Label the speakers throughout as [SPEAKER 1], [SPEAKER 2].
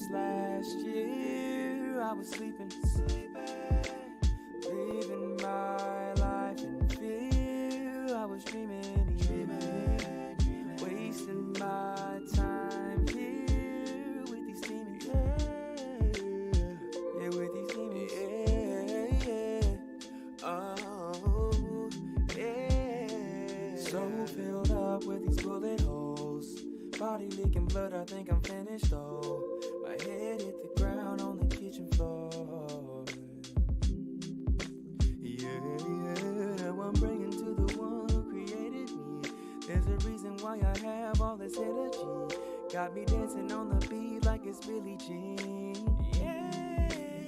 [SPEAKER 1] last year I was sleeping, living my life in fear. I was dreaming, wasting my time here with these demons. Yeah, with these demons. Oh, yeah. So filled up with these bullet holes, body leaking blood. I think I'm finished though. My head hit the ground on the kitchen floor. Yeah, now I'm praying to the one who created me. There's a reason why I have all this energy. Got me dancing on the beat like it's Billie Jean. Yeah,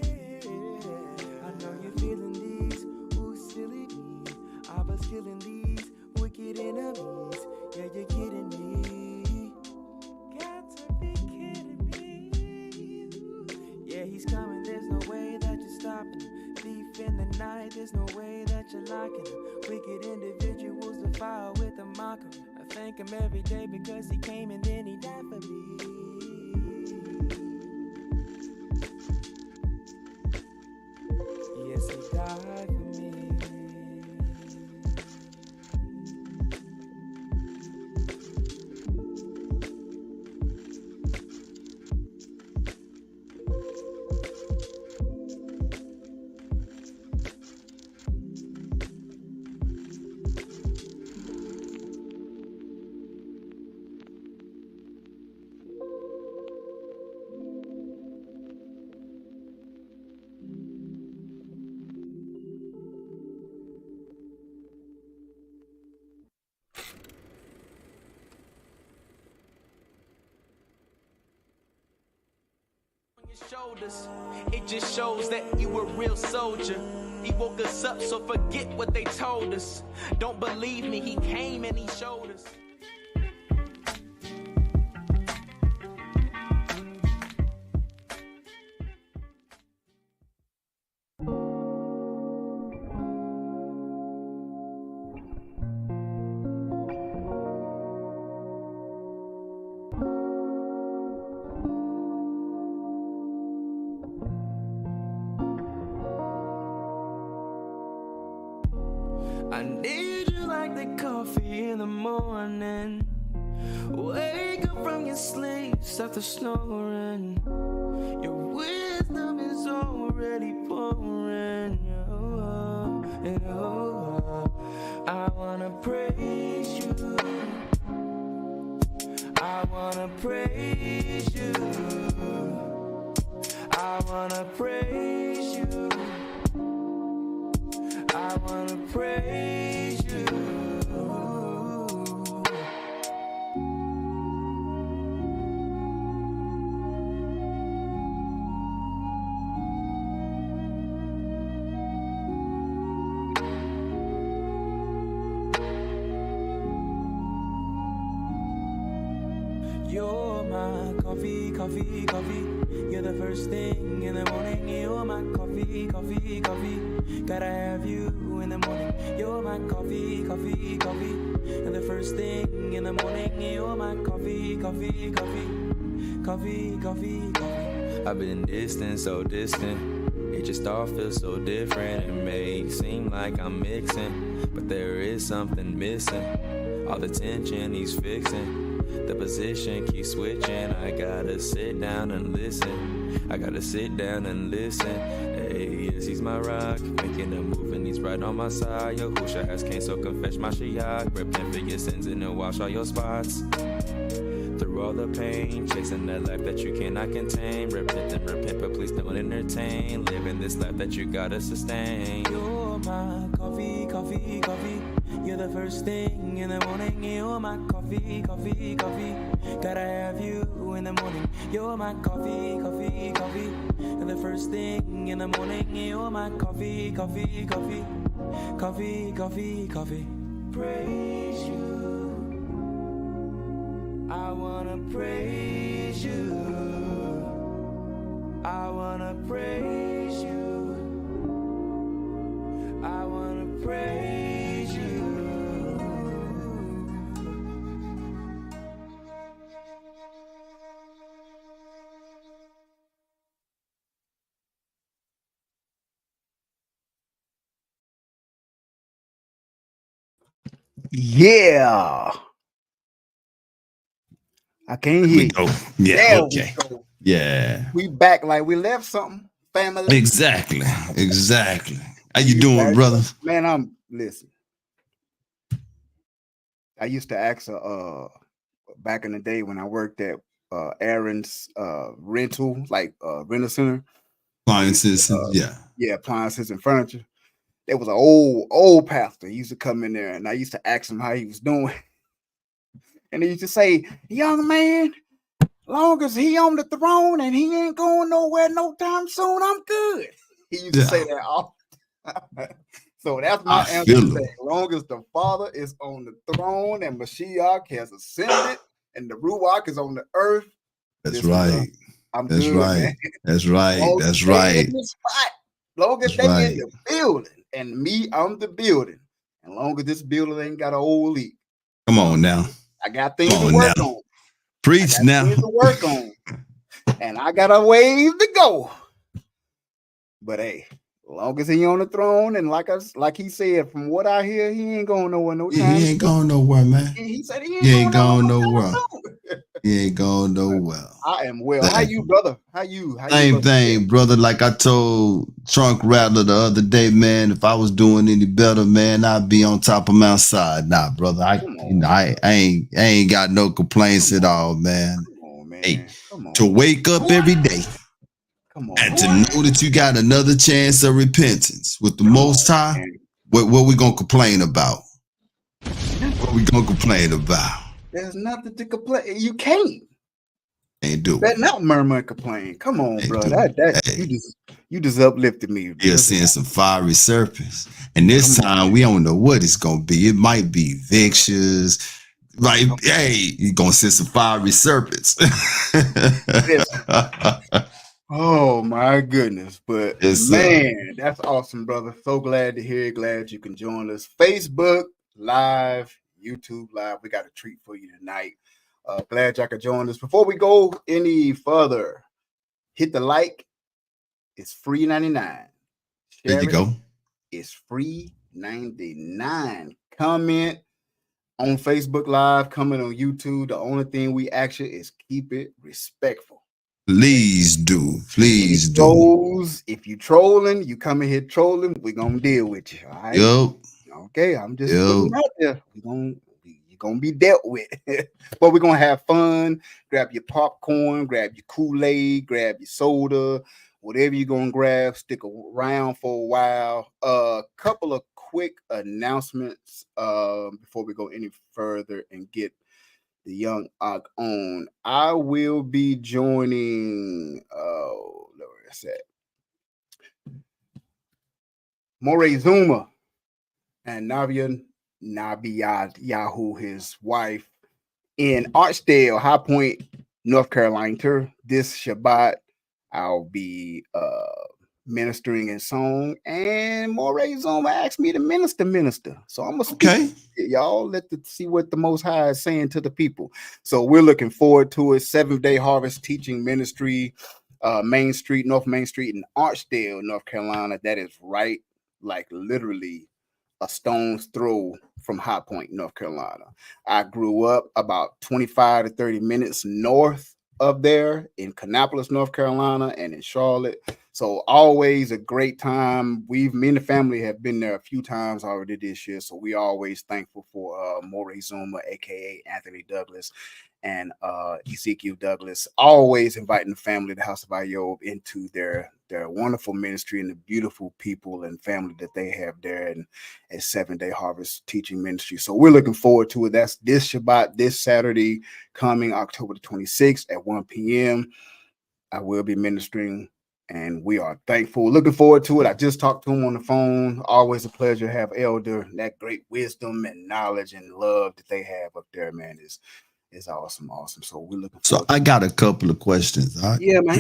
[SPEAKER 1] I know you're feeling these, ooh silly me. I was killing these wicked enemies. Yeah, you're kidding me. Got to be kidding me. Yeah, he's coming, there's no way that you're stopping him. Thief in the night, there's no way that you're locking him. Wicked individuals defile with a mockery. I thank him every day because he came and then he died for me. Yes, he died for me.
[SPEAKER 2] Shoulders, it just shows that you a real soldier. He woke us up, so forget what they told us. Don't believe me, he came and he showed us.
[SPEAKER 1] I need you like the coffee in the morning. Wake up from your sleep, stop the snoring. Your wisdom is already pouring. I wanna praise you. I wanna praise you. I wanna praise you. I wanna praise you. You're my coffee, coffee, coffee. You're the first thing in the morning. You're my coffee, coffee, coffee. Gotta have you in the morning. You're my coffee, coffee, coffee. And the first thing in the morning. You're my coffee, coffee, coffee. Coffee, coffee, coffee. I've been distant, so distant. It just all feels so different. It may seem like I'm mixing, but there is something missing. All the tension he's fixing. The position keeps switching. I gotta sit down and listen. I gotta sit down and listen. Hey, yes, he's my rock. Making a move and he's right on my side. Yahusha has came, so confess my shiach. Repent for your sins and then wash all your spots. Through all the pain, chasing that life that you cannot contain. Repent and repent, but please don't entertain. Living this life that you gotta sustain. You're my coffee, coffee, coffee. You're the first thing in the morning. You're my coffee, coffee, coffee. Gotta have you in the morning. You're my coffee, coffee, coffee. You're the first thing in the morning. You're my coffee, coffee, coffee. Coffee, coffee, coffee. Praise you. I wanna praise you. I wanna praise you. I wanna praise you.
[SPEAKER 3] Yeah. I can't hear you.
[SPEAKER 4] Yeah,
[SPEAKER 3] There
[SPEAKER 4] okay.
[SPEAKER 3] we go.
[SPEAKER 4] Yeah.
[SPEAKER 3] We back like we left something. Family.
[SPEAKER 4] Exactly. How you
[SPEAKER 3] We
[SPEAKER 4] doing,
[SPEAKER 3] back.
[SPEAKER 4] brother?
[SPEAKER 3] Man, listen. I used to ask back in the day when I worked at Aaron's rental, like rental center.
[SPEAKER 4] Appliances,
[SPEAKER 3] Yeah, appliances and furniture. There was an old pastor. He used to come in there and I used to ask him how he was doing. And he used to say, young man, long as he on the throne and he ain't going nowhere no time soon, I'm good. He used to say that all the time. So that's my answer today. As long as the Father is on the throne and Mashiach has ascended and the Ruach is on the earth.
[SPEAKER 4] That's right.
[SPEAKER 3] I'm
[SPEAKER 4] that's
[SPEAKER 3] good,
[SPEAKER 4] right.
[SPEAKER 3] man.
[SPEAKER 4] That's right. That's right.
[SPEAKER 3] In the spot. Long as they in the building and me, I'm the building. And long as this building ain't got an old leak.
[SPEAKER 4] Come on now.
[SPEAKER 3] I got things to work on.
[SPEAKER 4] Preach now.
[SPEAKER 3] Things to work on. And I got a ways to go. But hey, as long as he on the throne, and like he said, from what I hear, he ain't going nowhere no time.
[SPEAKER 4] He ain't going nowhere, man.
[SPEAKER 3] He said he ain't going nowhere.
[SPEAKER 4] He ain't going nowhere.
[SPEAKER 3] I am well. How you, brother? How you?
[SPEAKER 4] Same thing, brother. Like I told Trunk Rattler the other day, man, if I was doing any better, man, I'd be on top of Mount Side. Nah, brother. I ain't got no complaints at all, man.
[SPEAKER 3] Come on, man.
[SPEAKER 4] Hey, to wake up every day. And to know that you got another chance of repentance with the Most High, what we gonna complain about? What we gonna complain about?
[SPEAKER 3] There's nothing to complain. You can't.
[SPEAKER 4] Ain't do it.
[SPEAKER 3] Better not murmur and complain. Come on, bro. You just uplifted me.
[SPEAKER 4] You're seeing some fiery serpents, and this time we don't know what it's gonna be. It might be vicious. Like, hey, you're gonna see some fiery serpents.
[SPEAKER 3] Oh my goodness. But man, that's awesome, brother. So glad to hear it. Glad you can join us. Facebook Live, YouTube Live. We got a treat for you tonight. Glad y'all could join us. Before we go any further, hit the like. It's free 99.
[SPEAKER 4] There you go.
[SPEAKER 3] It's free 99. Comment on Facebook Live, comment on YouTube. The only thing we ask you is keep it respectful.
[SPEAKER 4] Please do. Please do.
[SPEAKER 3] Trolls, if you trolling, you come in here trolling, we're gonna deal with you. All right.
[SPEAKER 4] Yep.
[SPEAKER 3] Okay, I'm just putting it out there. You're gonna be dealt with. But we're gonna have fun. Grab your popcorn, grab your Kool-Aid, grab your soda, whatever you're gonna grab, stick around for a while. A couple of quick announcements before we go any further and get the young ahchs on. I will be joining where is that? Yahu and Yahu, his wife, in Archdale, High Point, North Carolina. This Shabbat, I'll be ministering in song, and Moray Zuma asked me to minister. So I'm gonna speak. Y'all see what the Most High is saying to the people. So we're looking forward to it. 7-day harvest teaching ministry, North Main Street in Archdale, North Carolina. That is right, like literally a stone's throw from High Point, North Carolina. I grew up about 25 to 30 minutes north of there in Kannapolis, North Carolina, and in Charlotte. So always a great time. Me and the family have been there a few times already this year. So we always thankful for Moray Zuma, aka Anthony Douglas, and Ezekiel Douglas, always inviting the family, the House of Ayob, into their wonderful ministry and the beautiful people and family that they have there, and a 7-day harvest teaching ministry. So we're looking forward to it. That's this Shabbat, this Saturday, coming October the 26th at 1 p.m. I will be ministering, and we are thankful. Looking forward to it. I just talked to him on the phone. Always a pleasure to have Elder. That great wisdom and knowledge and love that they have up there, man, is awesome. So we're looking forward.
[SPEAKER 4] So I got a couple of questions.
[SPEAKER 3] Yeah, man.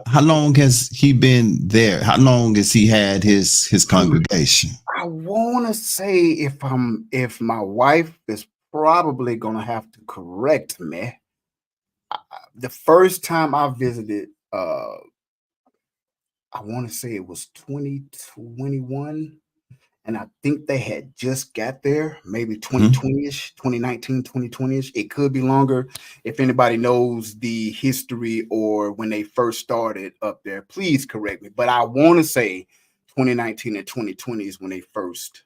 [SPEAKER 4] How long has he been there? How long has he had his congregation?
[SPEAKER 3] I want to say, if my wife is probably gonna have to correct me. The first time I visited, I want to say it was 2021, and I think they had just got there, maybe 2020-ish, 2019, 2020-ish. It could be longer. If anybody knows the history or when they first started up there, please correct me. But I want to say 2019 and 2020 is when they first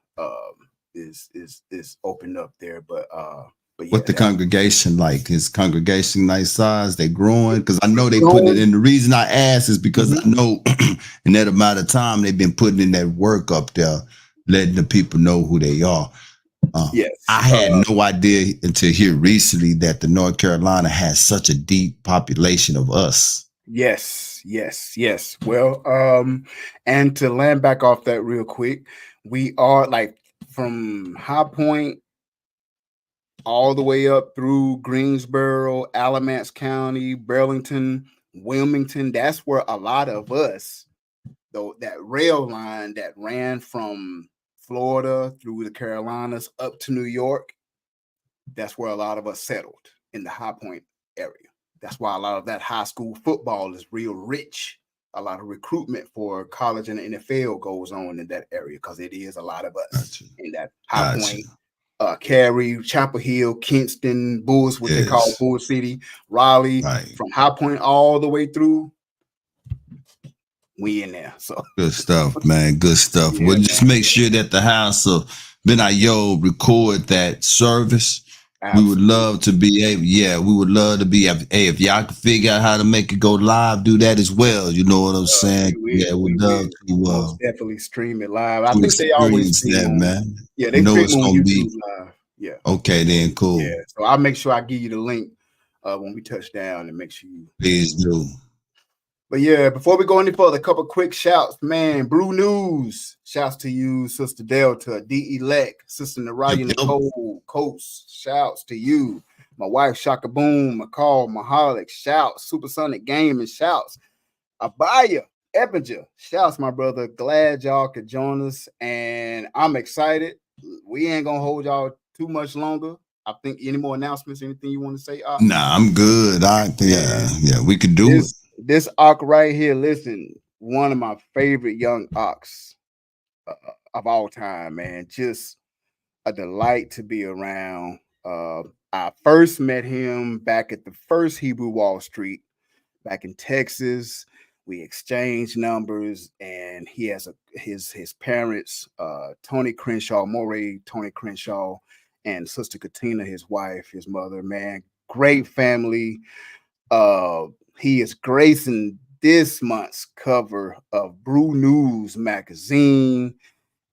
[SPEAKER 3] is opened up there. But yeah,
[SPEAKER 4] what the congregation like? Is congregation nice size? They growing? Because I know they put it in. The reason I ask is because I know in that amount of time they've been putting in that work up there, letting the people know who they are.
[SPEAKER 3] Yes,
[SPEAKER 4] I had no idea until here recently that the North Carolina has such a deep population of us.
[SPEAKER 3] Yes. Well, and to land back off that real quick, we are like from High Point all the way up through Greensboro, Alamance County, Burlington, Wilmington. That's where a lot of us, though, that rail line that ran from Florida through the Carolinas up to New York, that's where a lot of us settled in the High Point area. That's why a lot of that high school football is real rich. A lot of recruitment for college and the NFL goes on in that area because it is a lot of us in that High Point. Cary, Chapel Hill, Kinston, Bulls, what they call Bull City, Raleigh, from High Point all the way through. We in there. So
[SPEAKER 4] good stuff, man. Good stuff.
[SPEAKER 3] Yeah,
[SPEAKER 4] Well, just make sure that the house of Ben Ayo record that service. Absolutely. We would love to be able, we would love to be, hey, if y'all can figure out how to make it go live, do that as well. You know what I'm saying? We'd love to
[SPEAKER 3] most definitely stream it live. I think they always stream that,
[SPEAKER 4] man.
[SPEAKER 3] Yeah, they stream on YouTube live. Yeah.
[SPEAKER 4] Okay, then cool.
[SPEAKER 3] Yeah. So I'll make sure I give you the link when we touch down and make sure you
[SPEAKER 4] please do.
[SPEAKER 3] But yeah, before we go any further, a couple quick shouts, man. Brew News, shouts to you, Sister Delta, D Elect, Sister Naraya Nicole, Coast, shouts to you. My wife Shaka Boom, McCall, Mahalik, shouts, Supersonic Gaming, shouts. Abaya, Eppinger, shouts, my brother. Glad y'all could join us, and I'm excited. We ain't gonna hold y'all too much longer. I think any more announcements, anything you want to say?
[SPEAKER 4] Nah, I'm good. We could do it.
[SPEAKER 3] This ahch right here, listen, one of my favorite young ahchs of all time, man. Just a delight to be around. I first met him back at the first Hebrew Wall Street back in Texas. We exchanged numbers, and he has his parents, Tony Crenshaw, Tony Crenshaw, and Sister Katina, his wife, his mother, man. Great family. He is gracing this month's cover of Brew News magazine,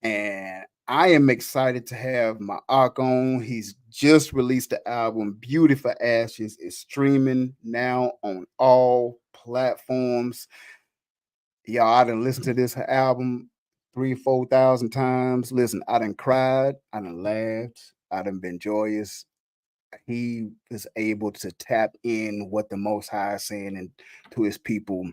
[SPEAKER 3] and I am excited to have my ahch on. He's just released the album Beauty Fir Ashes. It's streaming now on all platforms. Y'all, I done listened to this album 3,000-4,000 times. Listen, I done cried, I done laughed, I done been joyous. He is able to tap in what the Most High is saying and to his people,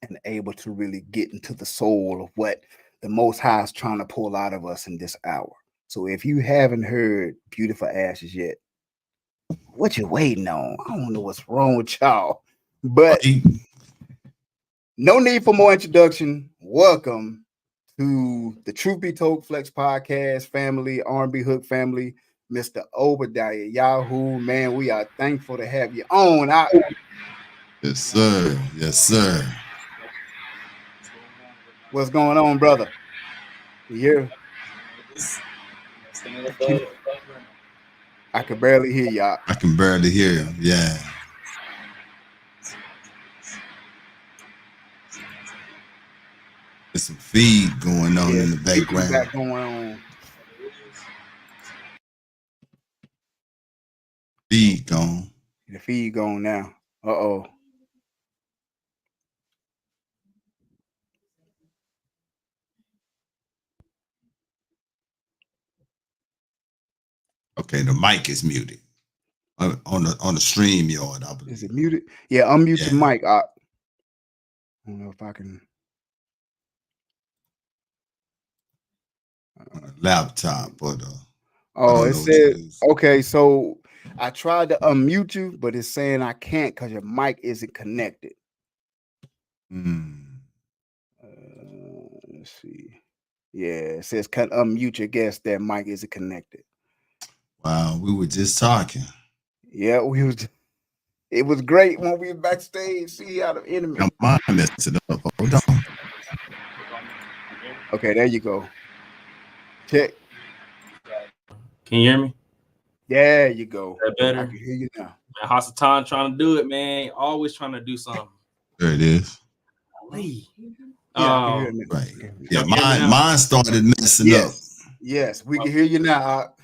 [SPEAKER 3] and able to really get into the soul of what the Most High is trying to pull out of us in this hour. So if you haven't heard Beauty Fir Ashes yet, what you waiting on? I don't know what's wrong with y'all, but no need for more introduction. Welcome to the Truth Be Told Flex Podcast family, R&B Hook family. Mr. Obadiah, Yahu, man, we are thankful to have you on.
[SPEAKER 4] Yes, sir. Yes, sir.
[SPEAKER 3] What's going on, brother? You here? I can barely hear y'all.
[SPEAKER 4] I can barely hear you. Yeah. There's some feed going on in the background.
[SPEAKER 3] Going on.
[SPEAKER 4] Feed gone.
[SPEAKER 3] The feed gone now. Uh-oh.
[SPEAKER 4] Okay, the mic is muted on the stream yard. I believe.
[SPEAKER 3] Is it muted? Yeah, unmute the mic. I don't know if I can.
[SPEAKER 4] On a laptop, but
[SPEAKER 3] it says okay. So I tried to unmute you, but it's saying I can't because your mic isn't connected. Let's see. Yeah, it says unmute your guest. That mic isn't connected.
[SPEAKER 4] Wow, we were just talking.
[SPEAKER 3] Yeah, we was. It was great when we were backstage. See how the enemy.
[SPEAKER 4] Come on, mess it up. Hold on.
[SPEAKER 3] Okay, there you go. Check.
[SPEAKER 5] Can you hear me?
[SPEAKER 3] There you go.
[SPEAKER 5] Is that better?
[SPEAKER 3] I can hear you now.
[SPEAKER 5] Man, Hasatan trying to do it, man. Always trying to do something.
[SPEAKER 4] There it is.
[SPEAKER 3] Yeah, I can hear you now.
[SPEAKER 4] Right. Yeah, mine started messing up.
[SPEAKER 3] Yes, we can hear you now.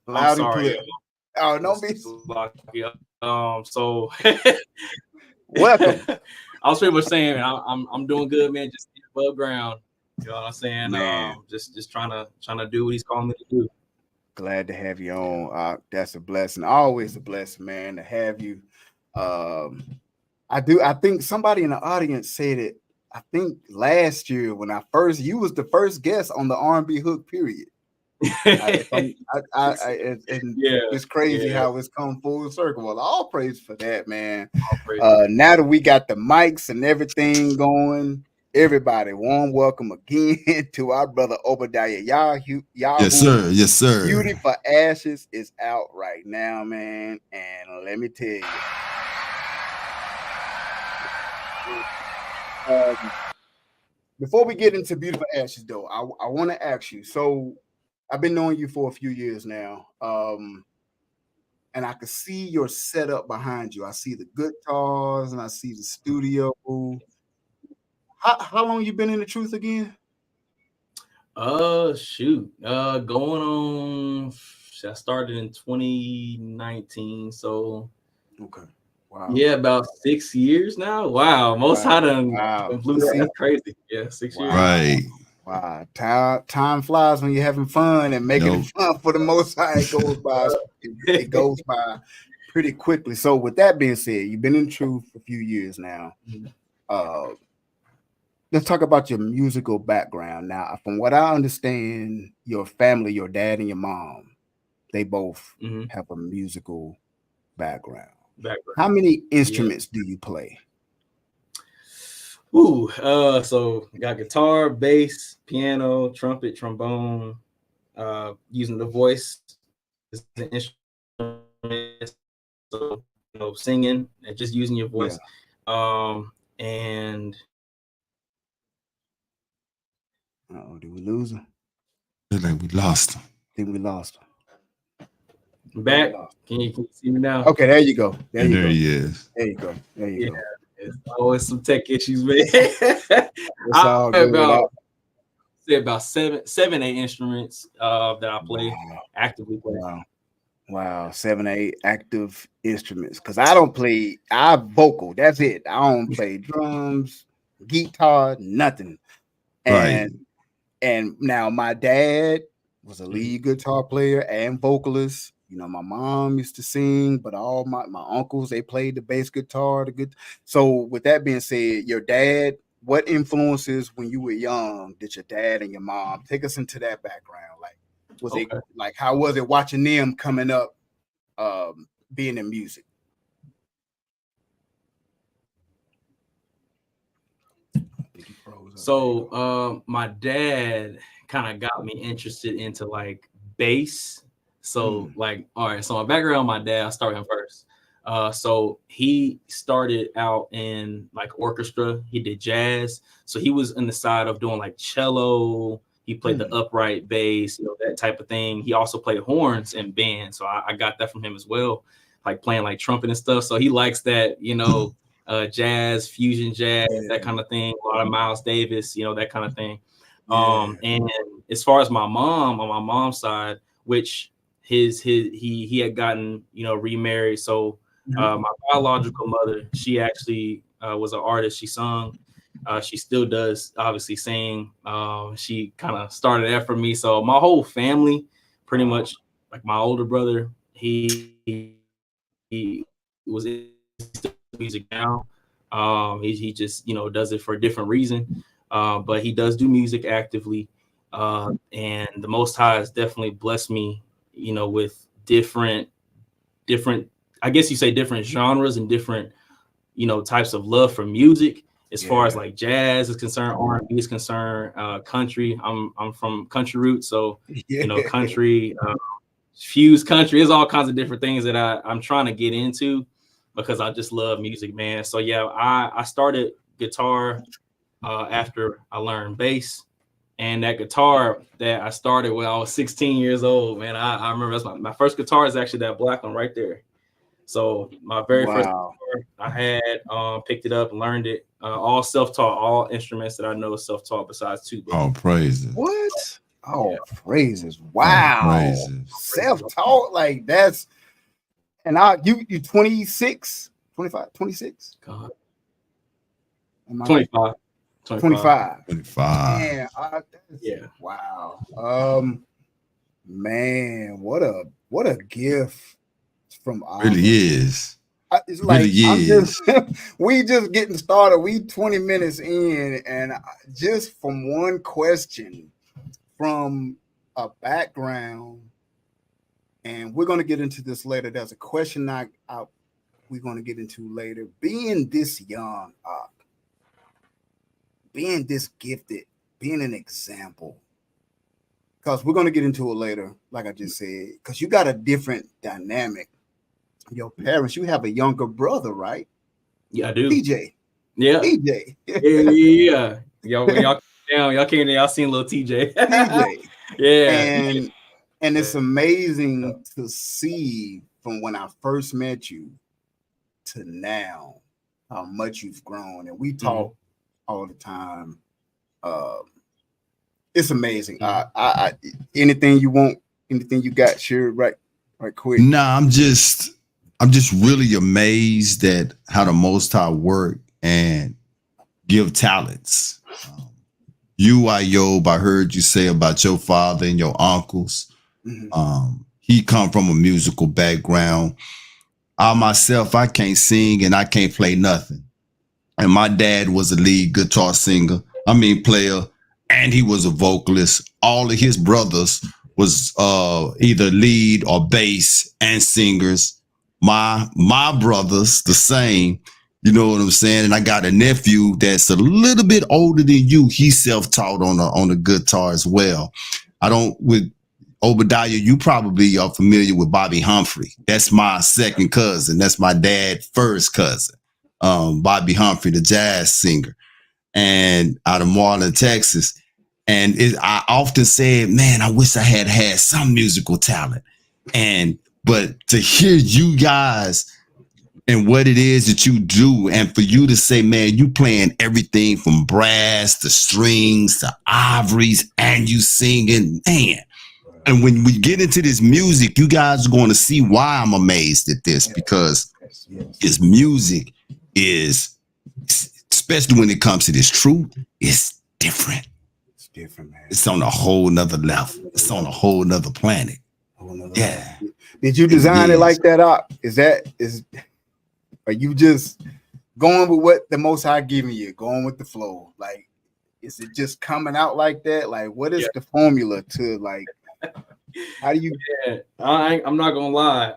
[SPEAKER 3] Loud and clear. Oh, no, be.
[SPEAKER 5] So
[SPEAKER 3] welcome.
[SPEAKER 5] I was pretty much saying I'm doing good, man. Just above ground. You know what I'm saying?
[SPEAKER 3] Man.
[SPEAKER 5] Just trying to do what he's calling me to do.
[SPEAKER 3] Glad to have you on. That's a blessing. Always a blessing, man, to have you. I think somebody in the audience said it. I think last year when you was the first guest on the R&B hook period. It's crazy how it's come full circle. Well, all praise for that, man. Now that we got the mics and everything going, everybody, warm welcome again to our brother Obadiah. Yahu.
[SPEAKER 4] Yes, sir.
[SPEAKER 3] Beauty Fir Ashes is out right now, man. And let me tell you. Before we get into Beauty Fir Ashes, though, I want to ask you. So I've been knowing you for a few years now, and I can see your setup behind you. I see the guitars and I see the studio. How long you been in the truth again?
[SPEAKER 5] Going on. I started in 2019, so
[SPEAKER 3] okay. Wow.
[SPEAKER 5] Yeah, about 6 years now. Wow, most high done blew that. That's crazy. Yeah, 6 years.
[SPEAKER 4] Right.
[SPEAKER 3] Wow. Time flies when you're having fun and making it fun for the most high. It goes by. It goes by pretty quickly. So with that being said, you've been in truth for a few years now. Let's talk about your musical background. Now, from what I understand, your family, your dad and your mom, they both have a musical background. How many instruments do you play?
[SPEAKER 5] So got guitar, bass, piano, trumpet, trombone, using the voice as an instrument. So, singing and just using your voice. And
[SPEAKER 3] did we lose him?
[SPEAKER 4] Looks like we lost him.
[SPEAKER 3] I think we lost him.
[SPEAKER 5] I'm back. Can you see me now?
[SPEAKER 3] Okay, there you go. There
[SPEAKER 4] he is.
[SPEAKER 3] There you go. There you go.
[SPEAKER 5] It's always some tech issues, man.
[SPEAKER 3] It's all good.
[SPEAKER 5] About seven, 8 instruments that I play, actively play.
[SPEAKER 3] Wow, 7, 8 active instruments. Because I don't play, I vocal. That's it. I don't play drums, guitar, nothing. And now my dad was a lead guitar player and vocalist. My mom used to sing, but all my uncles, they played the bass guitar, So with that being said, your dad, what influences when you were young did your dad and your mom take us into that background? How was it watching them coming up, being in music?
[SPEAKER 5] So my dad kind of got me interested into like bass. So all right, so my background, my dad, I'll start with him first. So he started out in like orchestra. He did jazz. So he was in the side of doing like cello. He played the upright bass, that type of thing. He also played horns in band. So I got that from him as well, like playing like trumpet and stuff. So he likes that, jazz, fusion jazz, that kind of thing. A lot of Miles Davis, that kind of thing. And as far as my mom, on my mom's side, which he had gotten, remarried. So my biological mother, she actually was an artist. She sung. She still does obviously sing. She kind of started that for me. So my whole family, pretty much, like my older brother, he was in music now. He just does it for a different reason. But he does do music actively. And the Most High has definitely blessed me, with different, I guess you say different genres and different, types of love for music. As far as like jazz is concerned, R&B is concerned, country. I'm from country roots, so you know, country, fused country. There's all kinds of different things that I'm trying to get into because I just love music, man. So yeah, I started guitar after I learned bass, and that guitar that I started when I was 16 years old, man. I remember that's my first guitar is actually that black one right there. So my very first guitar I had, picked it up and learned it. All self-taught, all instruments that I know self-taught besides tuba.
[SPEAKER 4] Oh, praises.
[SPEAKER 3] What? Oh, praises. Wow. Oh, praises. Self-taught, like that's, and you 26, 25, 26?
[SPEAKER 5] God.
[SPEAKER 3] 25. 25.
[SPEAKER 4] 25.
[SPEAKER 3] Man,
[SPEAKER 5] yeah.
[SPEAKER 3] Wow. Man, what a gift from
[SPEAKER 4] really is.
[SPEAKER 3] It's like we just getting started. We 20 minutes in, and just from one question from a background, and we're going to get into this later. There's a question we're going to get into later. Being this young, being this gifted, being an example, because we're going to get into it later, like I just said, because you got a different dynamic. Your parents, you have a younger brother, right?
[SPEAKER 5] Yeah, I do.
[SPEAKER 3] TJ.
[SPEAKER 5] Yeah.
[SPEAKER 3] TJ.
[SPEAKER 5] yeah. Y'all seen little TJ.
[SPEAKER 3] TJ.
[SPEAKER 5] Yeah.
[SPEAKER 3] And it's amazing to see from when I first met you to now how much you've grown. And we talk all the time. It's amazing. I anything you want, anything you got, sure, right quick.
[SPEAKER 4] Nah, I'm just really amazed at how the Most High work and give talents. Yob, I heard you say about your father and your uncles. He come from a musical background. I myself, I can't sing and I can't play nothing. And my dad was a lead guitar player, and he was a vocalist. All of his brothers was either lead or bass and singers. My brothers the same, you know what I'm saying? And I got a nephew that's a little bit older than you. He's self-taught on a guitar as well. With Obadiah, you probably are familiar with Bobby Humphrey. That's my second cousin. That's my dad's first cousin. Bobby Humphrey, the jazz singer, and out of Marlin, Texas. And I often said, man, I wish I had some musical talent. But to hear you guys and what it is that you do, and for you to say, man, you playing everything from brass to strings to ivories, and you singing, man. And when we get into this music, you guys are going to see why I'm amazed at this, because his music is, especially when it comes to this truth, it's different.
[SPEAKER 3] It's different, man.
[SPEAKER 4] It's on a whole nother level. It's on a whole nother planet. Yeah.
[SPEAKER 3] Did you design it like that up? Are you just going with what the Most High giving you, going with the flow? Like, is it just coming out like that? Like, what is the formula to, like, how do you?
[SPEAKER 5] Yeah, I'm not gonna lie.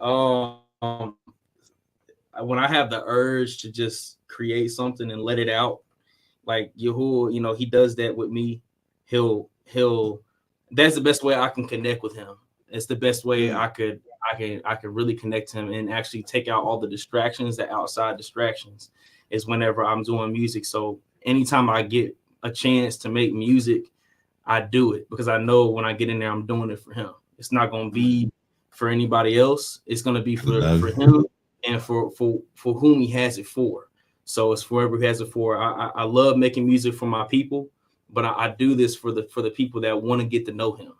[SPEAKER 5] When I have the urge to just create something and let it out, like Yahu, you know, he does that with me. He'll. That's the best way I can connect with him. It's the best way I could really connect to him and actually take out all the distractions, the outside distractions, is whenever I'm doing music. So anytime I get a chance to make music, I do it because I know when I get in there, I'm doing it for him. It's not going to be for anybody else. It's going to be for him and for whom he has it for. So it's for whoever he has it for. I love making music for my people, but I do this for the people that want to get to know him,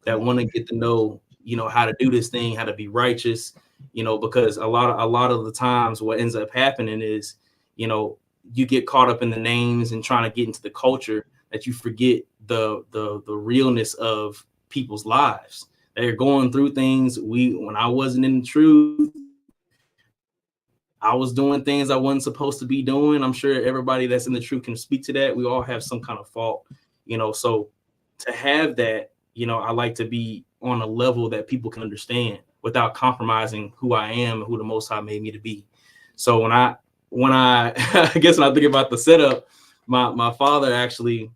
[SPEAKER 5] that want to get to know, you know, how to do this thing, how to be righteous, you know, because a lot of the times what ends up happening is, you know, you get caught up in the names and trying to get into the culture that you forget the realness of people's lives. They're going through things. When I wasn't in the truth, I was doing things I wasn't supposed to be doing. I'm sure everybody that's in the truth can speak to that. We all have some kind of fault, you know, so to have that, you know, I like to be on a level that people can understand without compromising who I am and who the Most High made me to be. So when when I I guess when I think about the setup, my father actually,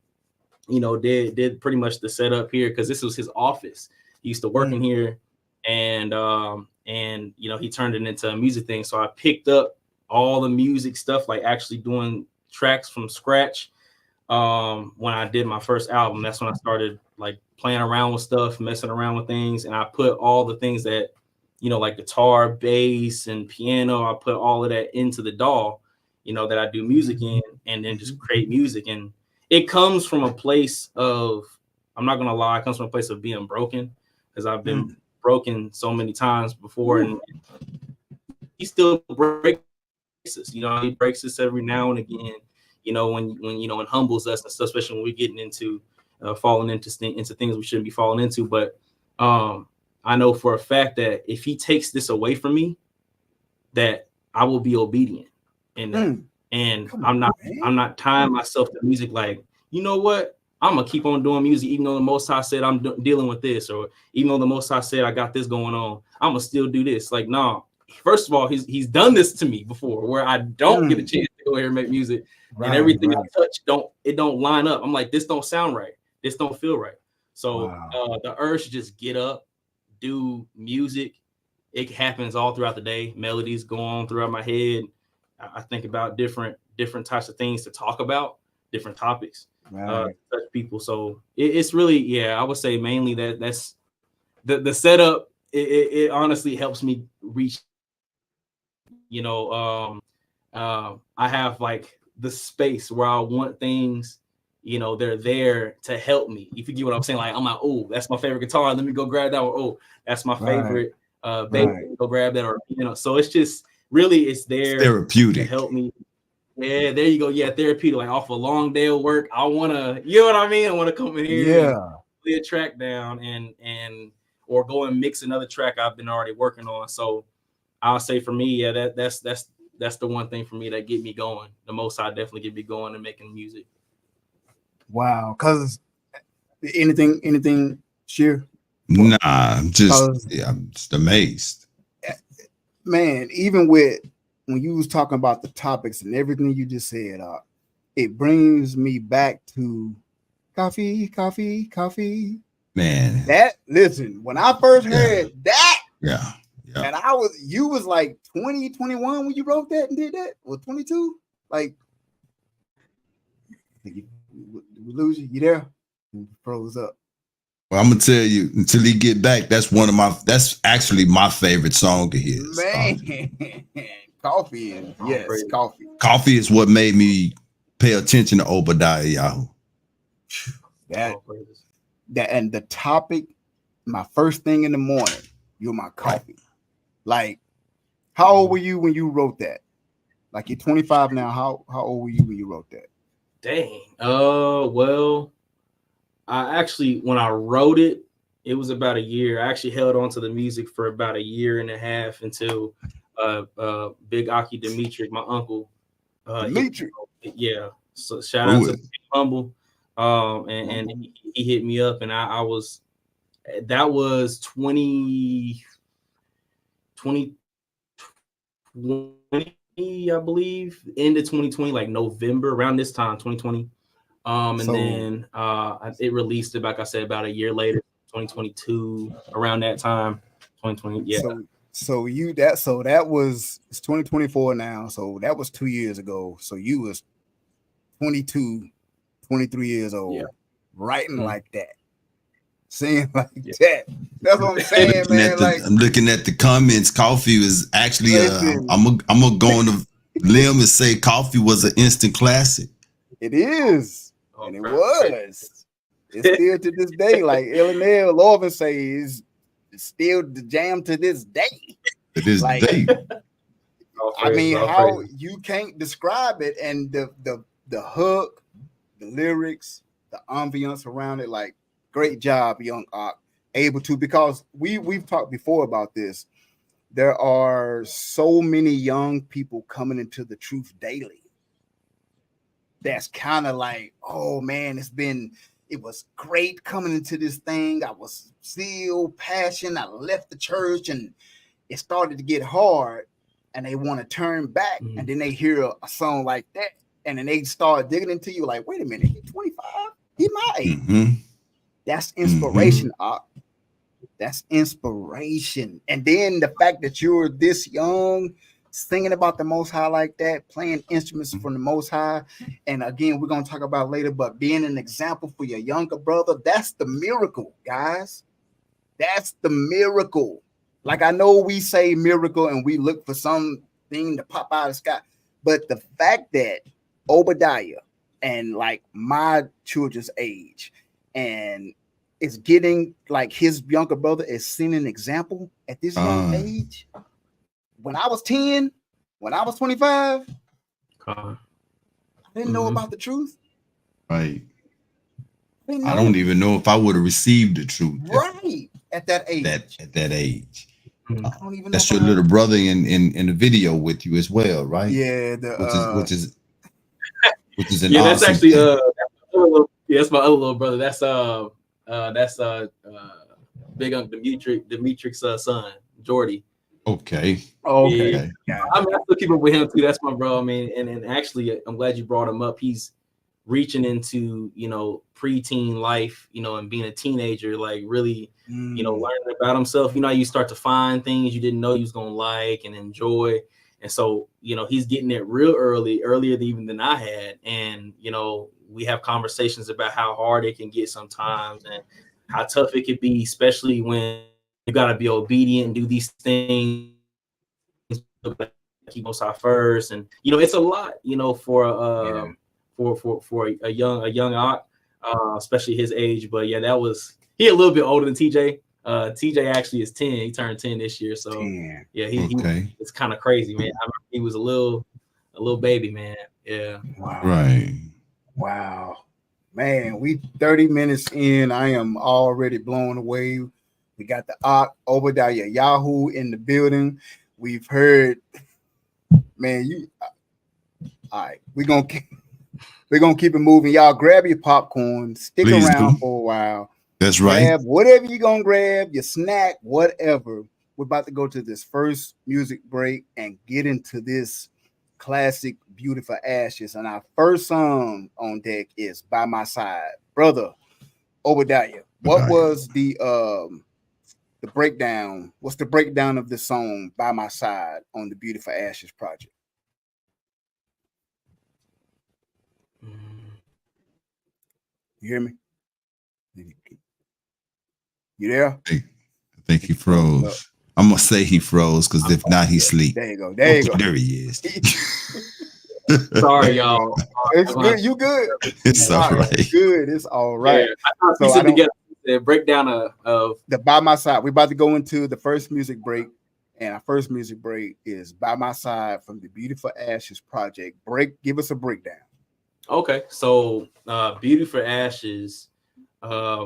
[SPEAKER 5] you know, did pretty much the setup here because this was his office. He used to work in here, and you know, he turned it into a music thing. So I picked up all the music stuff, like actually doing tracks from scratch. When I did my first album, that's when I started like playing around with stuff, messing around with things, and I put all the things that, you know, like guitar, bass, and piano, I put all of that into the DAW, you know, that I do music in, and then just create music. And it comes from a place of, I'm not gonna lie, it comes from a place of being broken, because I've been broken so many times before, and he still breaks us, you know, he breaks us every now and again, you know, when you know, and humbles us and stuff, especially when we're getting into falling into things we shouldn't be falling into. But I know for a fact that if he takes this away from me, that I will be obedient in that. And I'm not tying myself to music like, you know what, I'm gonna keep on doing music even though the Most High said I'm dealing with this, or even though the Most High said I got this going on, I'm gonna still do this. Like, no, first of all, he's done this to me before where I don't get a chance to go here and make music, and everything I touch don't line up. I'm like, this don't sound right, this don't feel right. So the urge to just get up, do music, it happens all throughout the day. Melodies go on throughout my head. I think about different types of things to talk about, different topics, touch people. So it's really, yeah, I would say mainly that's the setup. It honestly helps me reach, you know, I have like the space where I want things, you know, they're there to help me. If you get what I'm saying, like, I'm like, oh, that's my favorite guitar, let me go grab that one. Oh, that's my favorite bass, go grab that. Or, you know, so it's just really, it's there,
[SPEAKER 4] therapeutic,
[SPEAKER 5] to help me. Yeah, there you go. Yeah, therapeutic. Like off a long day of work, I want to, you know what I mean, I want to come in here and play a track down and or go and mix another track I've been already working on. So I'll say for me, yeah, that's the one thing for me that get me going. The most I definitely get me going and making music.
[SPEAKER 3] Wow, cause anything sure.
[SPEAKER 4] Nah, I'm just amazed.
[SPEAKER 3] Man, even with when you was talking about the topics and everything you just said, it brings me back to coffee.
[SPEAKER 4] Man,
[SPEAKER 3] that listen, when I first heard that,
[SPEAKER 4] and
[SPEAKER 3] you was like 20, 21 when you wrote that and did that, or 22, like we lose you there, and froze up.
[SPEAKER 4] Well, I'm gonna tell you, until he get back, that's actually my favorite song of his.
[SPEAKER 3] Man, coffee is coffee.
[SPEAKER 4] Coffee is what made me pay attention to Obadiah, Yahu.
[SPEAKER 3] That and the topic, my first thing in the morning, you're my coffee. Like, how old were you when you wrote that? Like, you're 25 now. How old were you when you wrote that?
[SPEAKER 5] Dang. Well, I actually, when I wrote it, it was about a year. I actually held on to the music for about a year and a half until Big Aki Dimitri, my uncle.
[SPEAKER 3] Dimitri.
[SPEAKER 5] Yeah. So shout out to Humble. And he hit me up, and I was, that was 2020, I believe, end of 2020, like November, around this time, 2020. And then it released, like I said, about a year later, 2022, around that time, 2020. Yeah.
[SPEAKER 3] So that was, it's 2024 now. So that was 2 years ago. So you was 22, 23 years old, writing like that, saying like that. That's what I'm saying, man.
[SPEAKER 4] I'm looking at the comments. Coffee was actually I'm gonna go on the limb and say Coffee was an instant classic.
[SPEAKER 3] It is, and it was. It's still to this day, like Illinois Lorvin says, it's still the jam to this day.
[SPEAKER 4] To this day.
[SPEAKER 3] I mean, how you can't describe it, and the hook, the lyrics, the ambiance around it, like, great job, young Ak, able to, because we've talked before about this. There are so many young people coming into the truth daily. That's kind of like, oh man, it was great coming into this thing. I was still passionate. I left the church and it started to get hard. and they want to turn back, and then they hear a song like that, and then they start digging into you like, wait a minute, he's 25, he my age. That's inspiration. That's inspiration. And then the fact that you're this young, singing about the Most High like that, playing instruments from the Most High, and again, we're going to talk about later, but being an example for your younger brother, that's the miracle, guys. That's the miracle. Like, I know we say miracle and we look for something to pop out of the sky, but the fact that Obadiah and like my children's age and is getting like his younger brother is seeing an example at this young age. When I was 10, when I was 25, I didn't know about the truth.
[SPEAKER 4] Right. I don't even know if I would have received the truth.
[SPEAKER 3] Right. At that age.
[SPEAKER 4] At that age.
[SPEAKER 3] I don't even know.
[SPEAKER 4] That's your little brother in the video with you as well, right?
[SPEAKER 3] Yeah.
[SPEAKER 4] Which is an
[SPEAKER 5] yeah,
[SPEAKER 4] awesome
[SPEAKER 5] that's actually
[SPEAKER 4] thing.
[SPEAKER 5] that's my other little brother. That's big Uncle Demetric's son, Jordy.
[SPEAKER 4] Okay.
[SPEAKER 5] Okay. Yeah. I mean, I still keep up with him too. That's my bro. I mean, and actually, I'm glad you brought him up. He's reaching into, preteen life, and being a teenager, like really, learning about himself. You start to find things you didn't know you was gonna like and enjoy. And so, he's getting it real earlier even than I had. And, we have conversations about how hard it can get sometimes and how tough it could be, especially when you got to be obedient and do these things, keep Most High first. And, it's a lot, for a young ahch, especially his age. But yeah, he a little bit older than TJ. TJ actually is 10. He turned 10 this year. So yeah, it's kind of crazy, man. I remember he was a little baby, man. Yeah.
[SPEAKER 3] Wow.
[SPEAKER 4] Right.
[SPEAKER 3] Wow. Man, we 30 minutes in. I am already blown away. We got the ahch, Obadiah, Yahu in the building. We've heard, man, all right, we're gonna keep it moving. Y'all grab your popcorn, stick around for a while.
[SPEAKER 4] That's right.
[SPEAKER 3] Grab whatever you're gonna grab, your snack, whatever. We're about to go to this first music break and get into this classic Beauty Fir Ashes. And our first song on deck is By My Side. Brother Obadiah, what was the breakdown? What's the breakdown of the song By My Side on the Beauty Fir Ashes project? You hear me? You there?
[SPEAKER 4] I think he froze. I'm gonna say he froze because if not, he sleep.
[SPEAKER 3] There you go. There he
[SPEAKER 4] is.
[SPEAKER 5] Sorry, y'all.
[SPEAKER 3] It's good. You good?
[SPEAKER 4] It's all right.
[SPEAKER 3] It's good. It's all right.
[SPEAKER 5] Yeah, I so together the breakdown of
[SPEAKER 3] the By My Side. We're about to go into the first music break, and our first music break is By My Side from the Beauty Fir Ashes project. Give us a breakdown. Okay,
[SPEAKER 5] so Beauty Fir Ashes,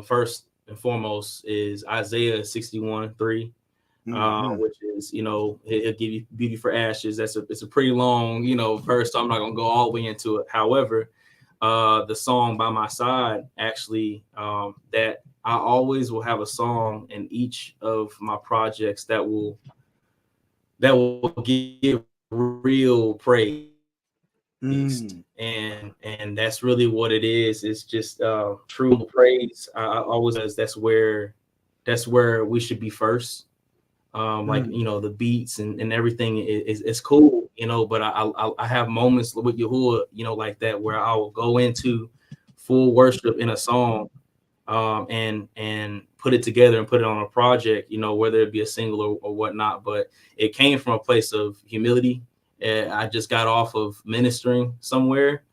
[SPEAKER 5] first and foremost, is Isaiah 61:3. Which is, it'll give you Beauty Fir Ashes. It's a pretty long, verse, so I'm not gonna go all the way into it. However, the song By My Side, actually, that I always will have a song in each of my projects that will give real praise. And that's really what it is. It's just true praise. I always says that's where we should be first. Like the beats and everything is cool, but I have moments with Yahu, like that, where I will go into full worship in a song, and put it together and put it on a project, whether it be a single or whatnot. But it came from a place of humility. I just got off of ministering somewhere,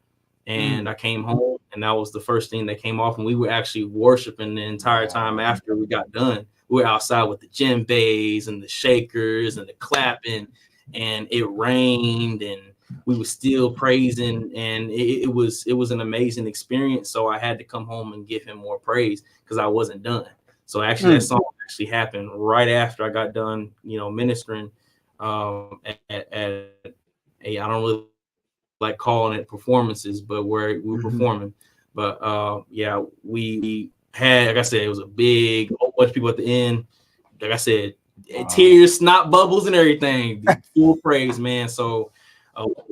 [SPEAKER 5] and I came home, and that was the first thing that came off, and we were actually worshiping the entire time after we got done. We were outside with the djembes and the shakers and the clapping, and it rained, and we were still praising, and it was an amazing experience. So I had to come home and give him more praise because I wasn't done. So actually, that song actually happened right after I got done, ministering at I don't really like calling it performances, but where we were performing. But we had, like I said, it was a big whole bunch of people at the end. Like I said, tears, snot bubbles, and everything. Full praise, man. So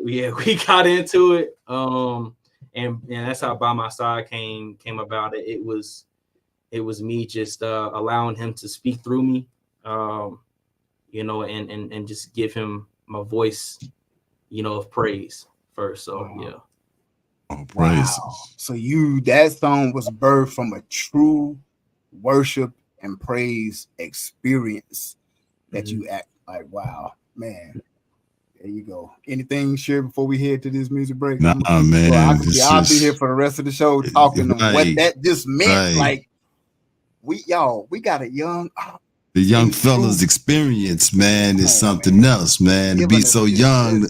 [SPEAKER 5] yeah, we got into it. And that's how By My Side came about. It was me just allowing him to speak through me, you know, and just give him my voice, you know, of praise first. So yeah.
[SPEAKER 4] Oh, praise.
[SPEAKER 3] Wow. So that song was birthed from a true worship and praise experience that you act like, wow, man. There you go. Anything share before we head to this music break?
[SPEAKER 4] Nah, man.
[SPEAKER 3] I'll be here for the rest of the show talking on what that just meant. Like we got a young
[SPEAKER 4] the young fella's experience, man, is something else, man. To be so young.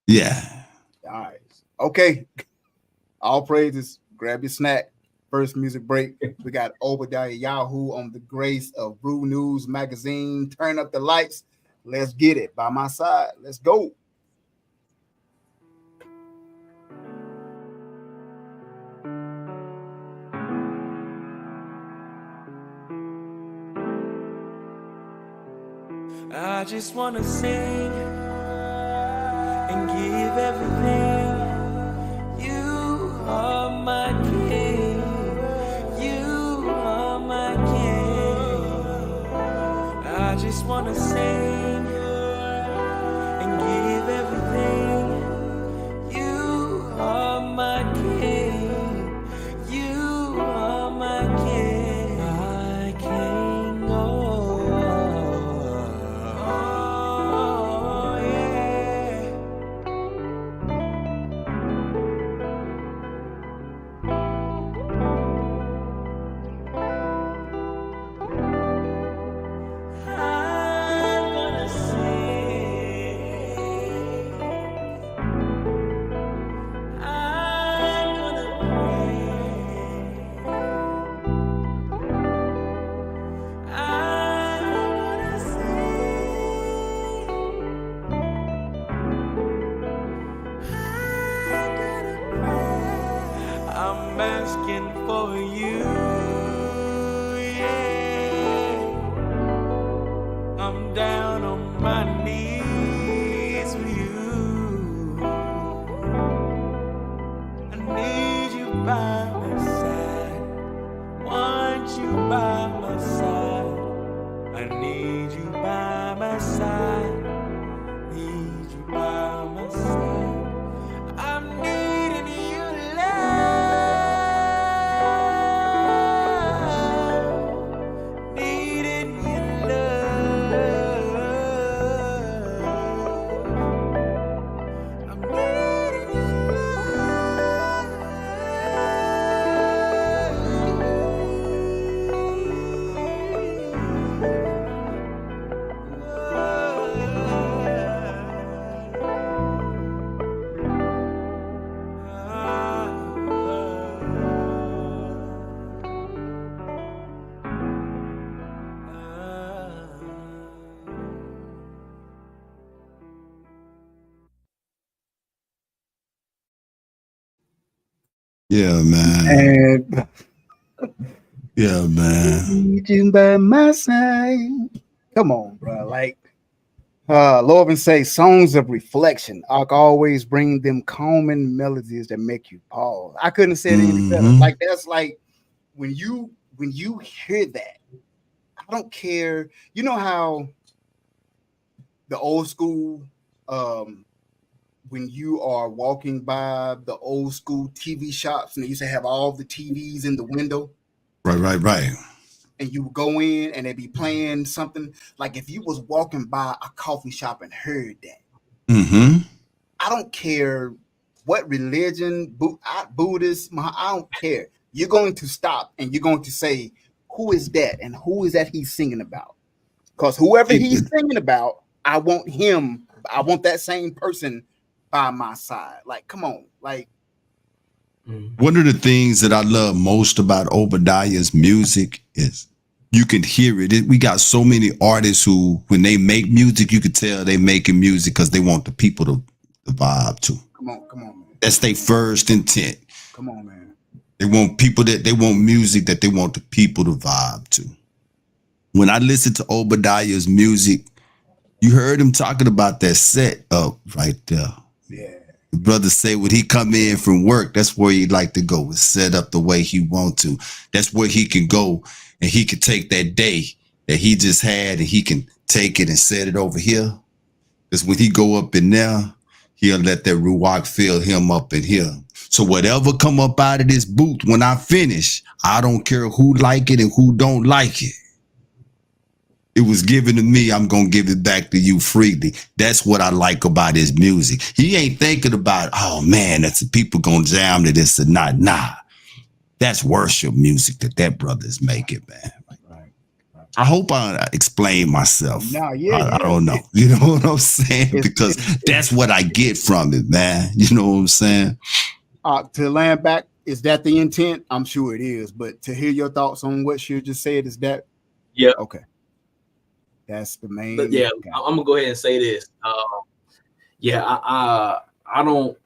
[SPEAKER 4] Yeah.
[SPEAKER 3] All right. Okay. All praises. Grab your snack. First music break. We got Obadiah Yahu on the grace of Brew News Magazine. Turn up the lights. Let's get it. By My Side. Let's go.
[SPEAKER 1] I just wanna sing and give everything. You are my king. You are my king. I just wanna sing and give everything. You are my king. You are my king. My king. Oh, yeah. I'm gonna sing. I'm gonna pray. I'm gonna sing. I'm gonna pray. I'm asking for you. Yeah. I'm down on my knees for you. I need you by my side. Want you by my side. I need you by my side. Need you by my side. I'm needing you, love. Needing you, love. I'm needing you,
[SPEAKER 4] Yeah, man.
[SPEAKER 3] And
[SPEAKER 4] Yeah, man.
[SPEAKER 3] need you by my side. Come on, bro. Like Lord and say songs of reflection. I always bring them calming melodies that make you pause. I couldn't have said it any better. Like that's like when you hear that, I don't care. You know how the old school when you are walking by the old school TV shops and they used to have all the TVs in the window.
[SPEAKER 4] Right.
[SPEAKER 3] And you go in and they be playing something. Like if you was walking by a coffee shop and heard that, I don't care what religion, Buddhist, I don't care. You're going to stop and you're going to say, who is that? And who is that he's singing about? Because whoever he's singing about, I want that same person by my side. Like, come on. Like,
[SPEAKER 4] one of the things that I love most about Obadiah's music is you can hear it. We got so many artists who, when they make music, you could tell they making music because they want the people to vibe to.
[SPEAKER 3] Come on, man.
[SPEAKER 4] That's their first intent.
[SPEAKER 3] Come on, man.
[SPEAKER 4] They want music that they want the people to vibe to. when I listened to Obadiah's music, you heard him talking about that set up right there.
[SPEAKER 3] Yeah.
[SPEAKER 4] The brother say when he come in from work, that's where he'd like to go. Is set up the way he want to. That's where he can go and he can take that day that he just had and he can take it and set it over here. Because when he go up in there, he'll let that Ruach fill him up in here. So whatever come up out of this booth when I finish, I don't care who like it and who don't like it. It was given to me. I'm going to give it back to you freely. That's what I like about his music. He ain't thinking about, oh man, that's the people going to jam to this or not. Nah, that's worship music that brother is making, man.
[SPEAKER 3] Right.
[SPEAKER 4] I hope I explained myself.
[SPEAKER 3] Nah, yeah,
[SPEAKER 4] I don't know. You know what I'm saying? Because that's what I get from it, man. You know what I'm saying?
[SPEAKER 3] To land back, is that the intent? I'm sure it is. But to hear your thoughts on what she just said, is that?
[SPEAKER 5] Yeah.
[SPEAKER 3] Okay. That's the main.
[SPEAKER 5] But yeah, okay. I'm gonna go ahead and say this. Yeah, I don't.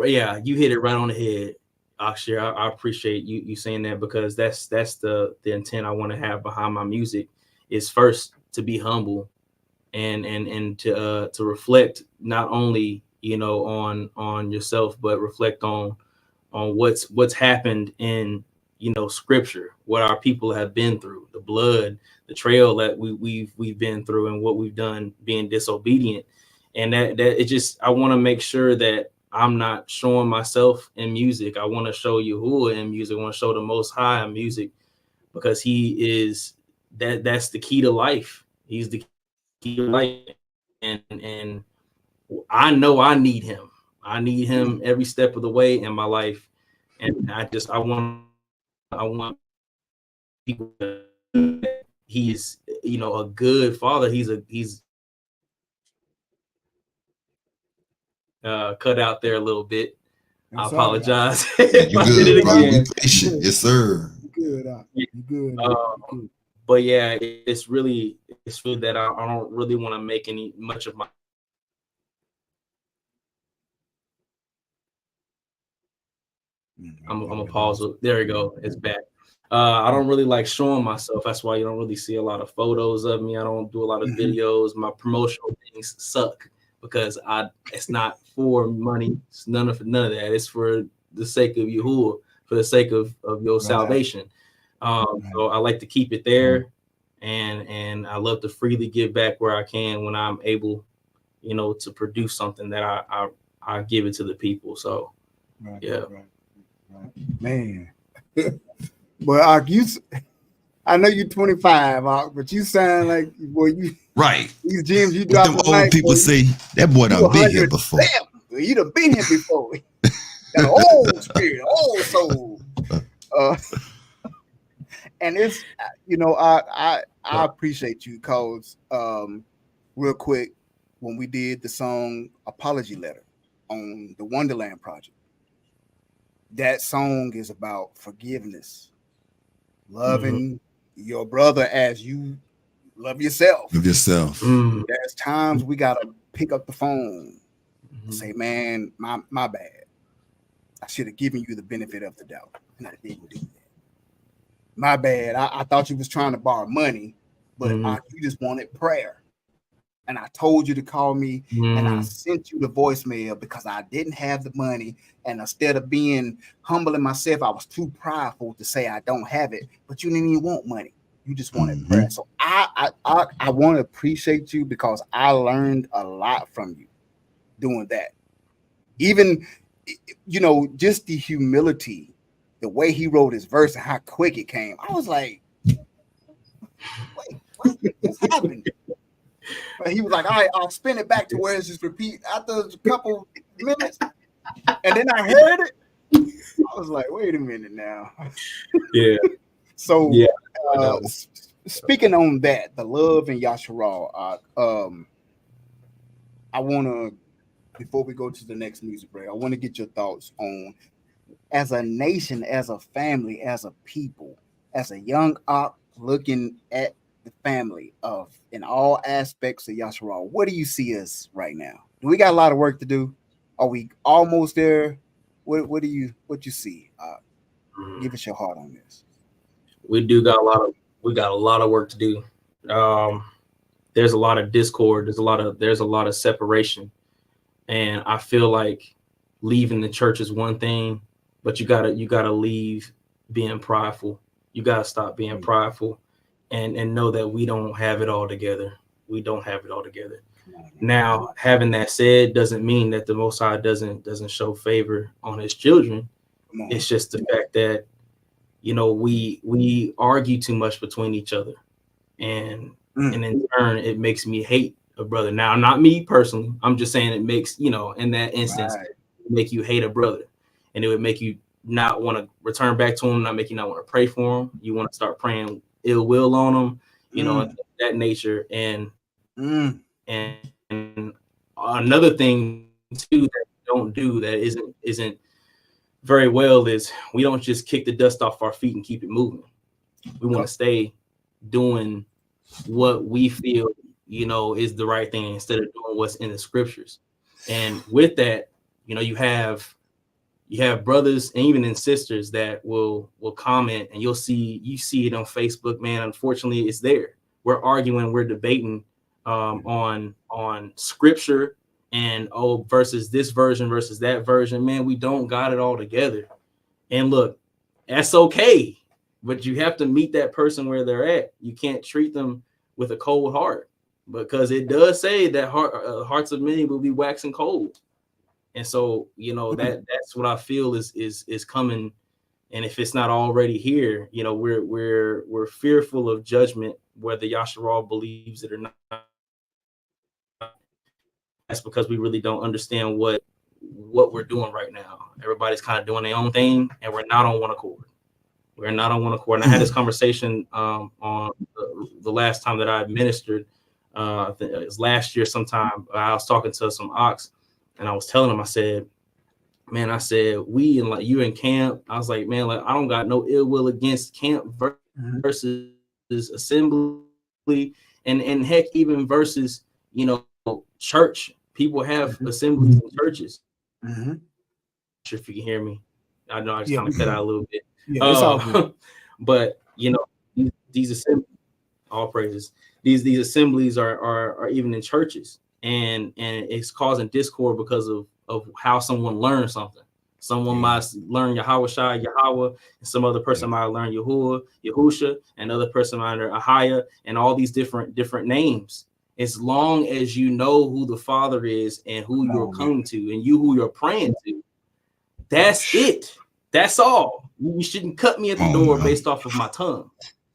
[SPEAKER 5] Yeah, you hit it right on the head, Akshay. I appreciate you saying that, because that's the intent I want to have behind my music, is first to be humble, and to reflect not only on yourself, but reflect on what's happened in scripture, what our people have been through, the blood, the trail that we've been through, and what we've done being disobedient. And that it just, I want to make sure that I'm not showing myself in music. I want to show Yahuwah in music. I want to show the Most High in music, because he is that's the key to life. He's the key to life. And I know I need him. I need him every step of the way in my life. And I want people to, he's a good father. He's cut out there a little bit. I apologize.
[SPEAKER 4] You good, bro. We patient. Yes, sir.
[SPEAKER 3] You good.
[SPEAKER 5] But yeah, it's really that I don't really want to make much of my. I'm gonna pause. There we go. It's back. I don't really like showing myself. That's why you don't really see a lot of photos of me. I don't do a lot of videos. My promotional things suck, because it's not for money. It's none of that. It's for the sake of Yahuwah, for the sake of your salvation. So I like to keep it there, and I love to freely give back where I can when I'm able, to produce something that I give it to the people. So yeah.
[SPEAKER 3] Right. Man. But I know you're 25, but you sound like, boy, you
[SPEAKER 4] right.
[SPEAKER 3] These gems you drop.
[SPEAKER 4] Them old people say that boy done been here before.
[SPEAKER 3] You done been here before. Got an old spirit, old soul. And it's I appreciate you, cause real quick, when we did the song Apology Letter on the Wonderland Project, that song is about forgiveness, loving your brother as you love yourself.
[SPEAKER 4] Love yourself.
[SPEAKER 3] There's times we gotta pick up the phone, say, man, my bad. I should have given you the benefit of the doubt, and I didn't do that. My bad. I thought you was trying to borrow money, but you just wanted prayer. And I told you to call me, and I sent you the voicemail because I didn't have the money. And instead of being humble in myself, I was too prideful to say I don't have it. But you didn't even want money. You just wanted prayer. So I want to appreciate you, because I learned a lot from you doing that. Even, just the humility, the way he wrote his verse and how quick it came. I was like, wait, what's happening? But he was like, all right, I'll spin it back to where it's just repeat after a couple minutes. And then I heard it. I was like, wait a minute now.
[SPEAKER 5] Yeah.
[SPEAKER 3] So speaking on that, the love in Yasharal, I want to, before we go to the next music break, I want to get your thoughts on, as a nation, as a family, as a people, as a young op looking at the family in all aspects of Yasharal, what do you see us right now? Do we got a lot of work to do? Are we almost there? What you see? Give us your heart on this.
[SPEAKER 5] We do got a we got a lot of work to do. There's a lot of discord. There's a lot of separation, and I feel like leaving the church is one thing, but you gotta leave being prideful. You gotta stop being prideful, and know that we don't have it all together. We don't have it all together. Now, having that said, doesn't mean that the Most High doesn't show favor on His children. It's just the fact that, you know, we argue too much between each other, and in turn it makes me hate a brother. Now, not me personally, I'm just saying it makes, you know, in that instance, make you hate a brother, and it would make you not want to return back to him, not make you not want to pray for him. You want to start praying ill will on him, you know, that nature. And another thing too that we don't do that isn't very well is we don't just kick the dust off our feet and keep it moving. We want to stay doing what we feel, you know, is the right thing instead of doing what's in the scriptures. And with that, you know, you have brothers and even in sisters that will comment, and you see it on Facebook, man. Unfortunately, it's there. We're arguing, we're debating on scripture and versus this version versus that version. Man, we don't got it all together. And look, that's okay, but you have to meet that person where they're at. You can't treat them with a cold heart, because it does say that hearts of many will be waxing cold. And so, you know, that's what I feel is coming. And if it's not already here, you know, we're fearful of judgment, whether Yasharal believes it or not. That's because we really don't understand what we're doing right now. Everybody's kind of doing their own thing, and we're not on one accord. We're not on one accord. And I had this conversation on the last time that I administered. I think it was last year sometime. I was talking to some ahchs, and I was telling them, I said, we and like you in camp. I was like, man, like I don't got no ill will against camp versus assembly, and heck, even versus, you know, church. People have assemblies in churches. Sure if you can hear me. I know I just kind of cut out a little bit. But you know, these assemblies, all praises. These assemblies are even in churches, and it's causing discord because of how someone learns something. Someone might learn Yahweh, Yahweh, and some other person might learn Yahuwah, Yahusha, and another person might learn Ahia, and all these different names. As long as you know who the Father is and who you're coming to, and who you're praying to, that's it. That's all. You shouldn't cut me at the door based off of my tongue.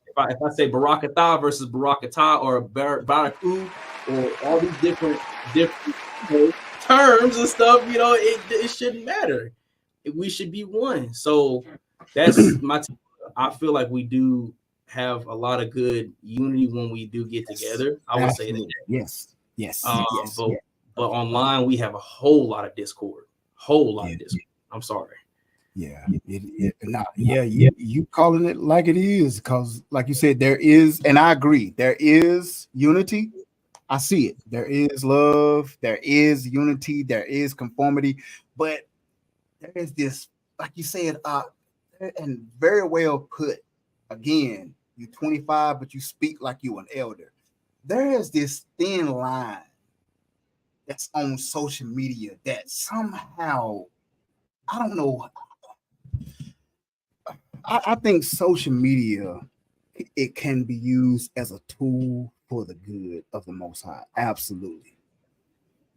[SPEAKER 5] If I say Barakatah versus Barakatah, or Baraku, or all these different terms and stuff, you know, it shouldn't matter. We should be one. So that's I feel like we do have a lot of good unity when we do get together. I would say that.
[SPEAKER 3] Yes.
[SPEAKER 5] But online we have a whole lot of discord. I'm sorry.
[SPEAKER 3] You calling it like it is, because like you said, there is, and I agree, there is unity. I see it. There is love, there is unity, there is conformity, but there is this, like you said, and very well put. Again, you're 25, but you speak like you an elder. There is this thin line that's on social media that somehow, I don't know. I think social media, it can be used as a tool for the good of the Most High. Absolutely.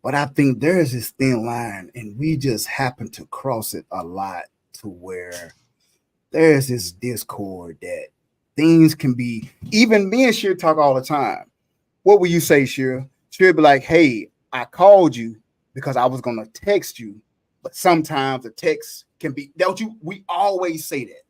[SPEAKER 3] But I think there is this thin line, and we just happen to cross it a lot, to where there's this discord that things can be, even me and Shir talk all the time. What will you say, Shir? Shir be like, hey, I called you because I was going to text you, but sometimes the text can be, don't you? We always say that.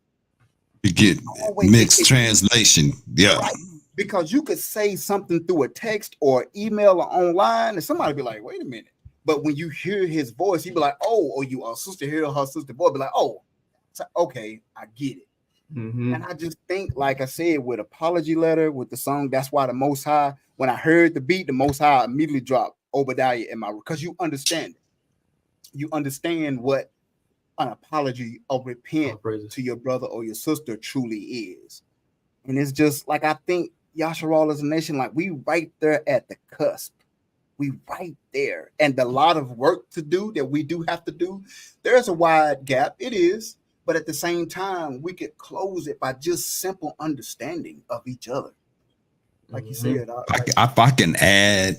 [SPEAKER 4] You get mixed translation. Yeah.
[SPEAKER 3] Right? Because you could say something through a text or email or online, and somebody be like, wait a minute. But when you hear his voice, he be like, oh, or you, a sister hear her sister boy, be like, oh, okay, I get it. And I just think, like I said, with apology letter, with the song, that's why the Most High, when I heard the beat, the Most High immediately dropped Obadiah in my, because you understand it. You understand what an apology or repent to your brother or your sister truly is. And it's just like, I think Yasharal as a nation, like we right there at the cusp. We right there. And a lot of work to do that we do have to do. There's a wide gap. It is. But at the same time, we could close it by just simple understanding of each other. Like you said.
[SPEAKER 4] If I can add,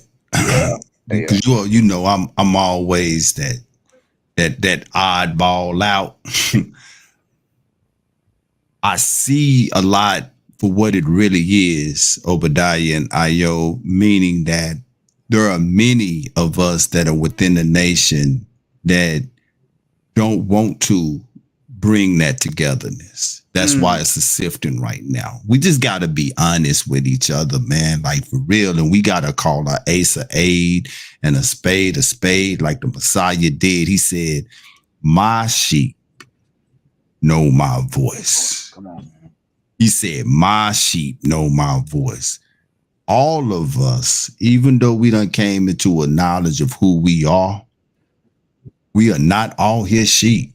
[SPEAKER 4] because you know, I'm always that oddball out. I see a lot for what it really is, Obadiah and Ayo, meaning that there are many of us that are within the nation that don't want to bring that togetherness. That's why it's a sifting right now. We just got to be honest with each other, man, like for real. And we got to call our ace a aid and a spade like the Messiah did. He said, my sheep know my voice.
[SPEAKER 3] Come on, man.
[SPEAKER 4] He said, my sheep know my voice. All of us, even though we done came into a knowledge of who we are not all his sheep.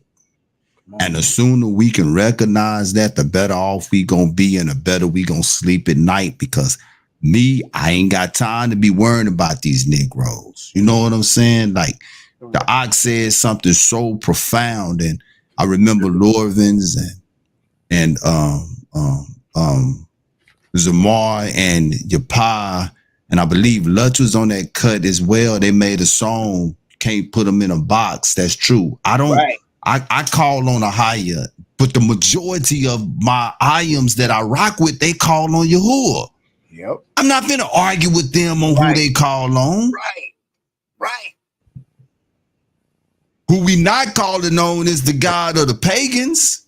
[SPEAKER 4] And the sooner we can recognize that, the better off we gonna be and the better we gonna sleep at night. Because I ain't got time to be worrying about these Negroes. You know what I'm saying? Like the ahchs said something so profound, and I remember Lorvins and Zamar and Yapa, and I believe Lutz was on that cut as well. They made a song, Can't Put Them in a Box. That's true. I call on a higher, but the majority of my items that I rock with, they call on Yahuwah.
[SPEAKER 3] Yep.
[SPEAKER 4] I'm not finna argue with them on who they call on.
[SPEAKER 3] Right.
[SPEAKER 4] Who we not calling on is the God of the pagans.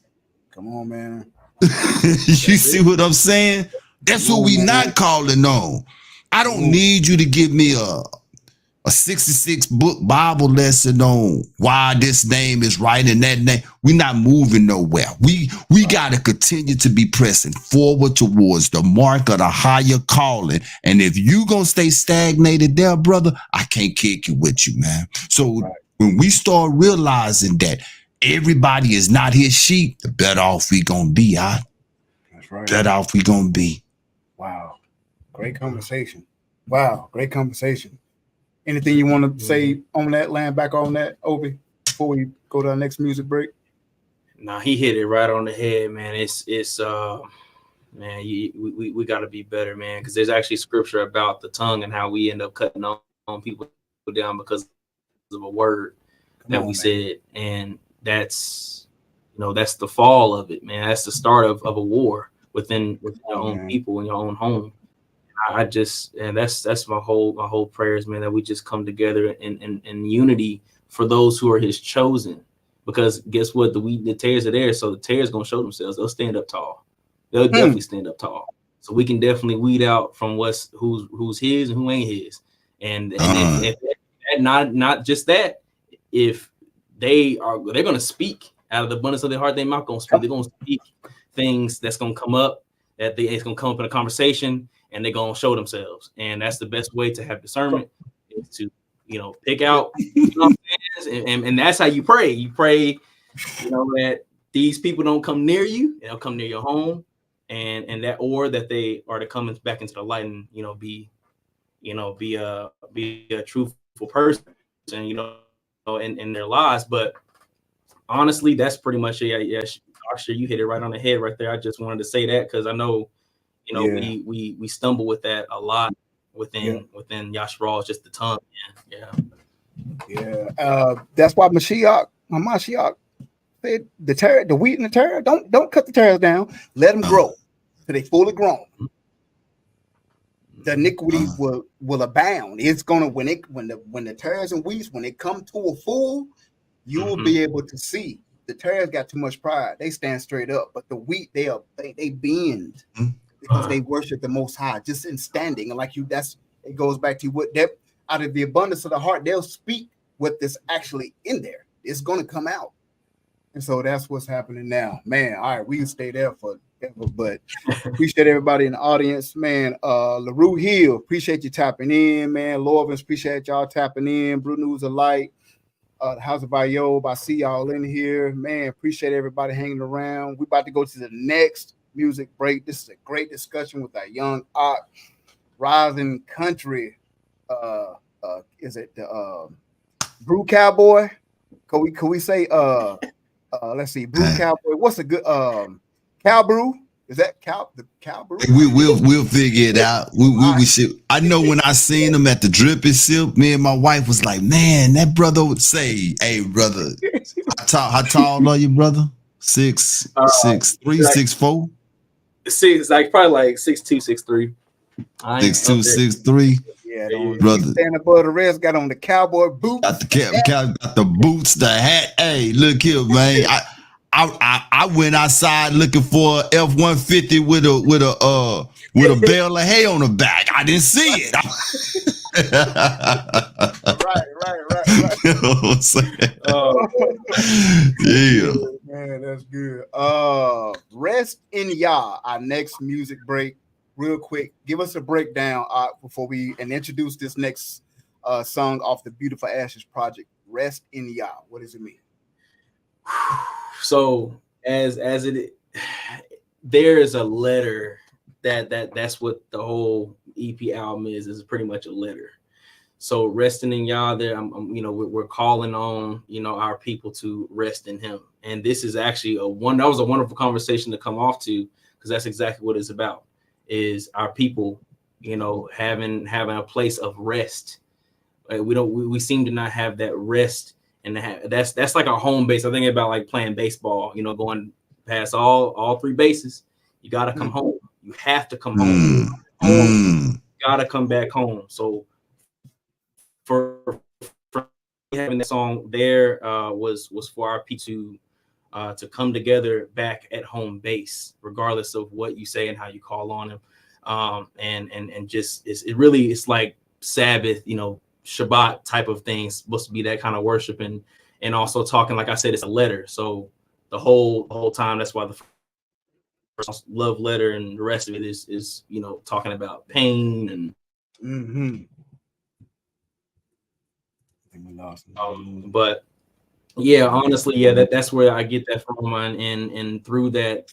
[SPEAKER 3] Come on, man.
[SPEAKER 4] You see what I'm saying? That's who we not calling on. I don't need you to give me a 66 book Bible lesson on why this name is right and that name. We're not moving nowhere. We got to continue to be pressing forward towards the mark of the higher calling. And if you going to stay stagnated there, brother, I can't kick you with you, man. So when we start realizing that everybody is not his sheep, the better off we going to be, huh?
[SPEAKER 3] That's right.
[SPEAKER 4] Better off we going to be.
[SPEAKER 3] Wow. Great conversation. Anything you want to say on that, land back on that, Obi, before we go to our next music break?
[SPEAKER 5] Nah, he hit it right on the head, man. It's man, we got to be better, man, because there's actually scripture about the tongue and how we end up cutting on people down because of a word that we said, and that's the fall of it, man. That's the start of a war within your own people in your own home. That's my whole prayers, man, that we just come together in unity for those who are his chosen. Because guess what? The wheat and the tares are there, so the tares gonna show themselves. They'll stand up tall. They'll definitely stand up tall. So we can definitely weed out from who's his and who ain't his. And if not just that, if they're gonna speak out of the abundance of their heart, their mouth gonna speak. They're gonna speak things that's gonna come up, it's gonna come up in a conversation. And they're gonna show themselves, and that's the best way to have discernment is to, pick out, and that's how you pray. You pray, that these people don't come near you; they'll come near your home, and that they are to come back into the light and be a truthful person, in their lives. But honestly, that's pretty much it. Yeah, Asher, you hit it right on the head right there. I just wanted to say that because I know. We stumble with that a lot within Yashral. It's just the tongue, man.
[SPEAKER 3] Yeah. That's why Mashiach said the wheat and the tare, don't cut the tares down. Let them grow till they fully grown. The iniquity will abound. It's gonna when the tares and wheats, when they come to a full, you will be able to see the tares got too much pride. They stand straight up, but the wheat they bend. Because they worship the Most High just in standing, and it goes back to what that out of the abundance of the heart they'll speak what this actually in there. It's going to come out, and so that's what's happening now, man. All right, we can stay there forever, but appreciate everybody in the audience, man. LaRue Hill, appreciate you tapping in, man. Lorvins, appreciate y'all tapping in. Brew News of Light, the House of Ayob, I see y'all in here, man. Appreciate everybody hanging around. We about to go to the next music break. This is a great discussion with our young art, rising country. Is it the Brew Cowboy? Could we say let's see, Brew Cowboy? What's a good Cow Brew? Is that the Cow Brew?
[SPEAKER 4] We'll figure it out. We should. I know when I seen him at the Drip and Sip, me and my wife was like, man, that brother would say, hey brother, how tall are you, brother? 6'3", 6'4"?
[SPEAKER 5] Like probably like 6'2", 6'3".
[SPEAKER 4] 6'2", 6'3".
[SPEAKER 3] Yeah,
[SPEAKER 4] brother.
[SPEAKER 3] Stand above the rest, got on the cowboy boots.
[SPEAKER 4] Got the boots, the hat. Hey, look here, man. I went outside looking for a F-150 with a bale of hay on the back. I didn't see it.
[SPEAKER 3] Right.
[SPEAKER 4] You know what I'm saying? Yeah.
[SPEAKER 3] Man, that's good. Rest in Yah, our next music break. Real quick, give us a breakdown before we introduce this next song off the Beauty Fir Ashes project. Rest in Yah. What does it mean?
[SPEAKER 5] So as it, there is a letter that's what the whole EP album is pretty much a letter. So resting in Yah, there, we're calling on our people to rest in Him, and this is actually that was a wonderful conversation to come off to, because that's exactly what it's about. Is our people, having a place of rest. We seem to not have that rest, and that's like our home base. I think about like playing baseball, going past all three bases. You got to come home. You have to come home. You got to come back home. So for having that song there was for our people to come together back at home base, regardless of what you say and how you call on Him. And just it's like Sabbath, Shabbat type of things, supposed to be that kind of worship, and also talking, like I said, it's a letter. So the whole time, that's why the first love letter and the rest of it is talking about pain and but yeah, honestly, yeah, that's where I get that from, and through that,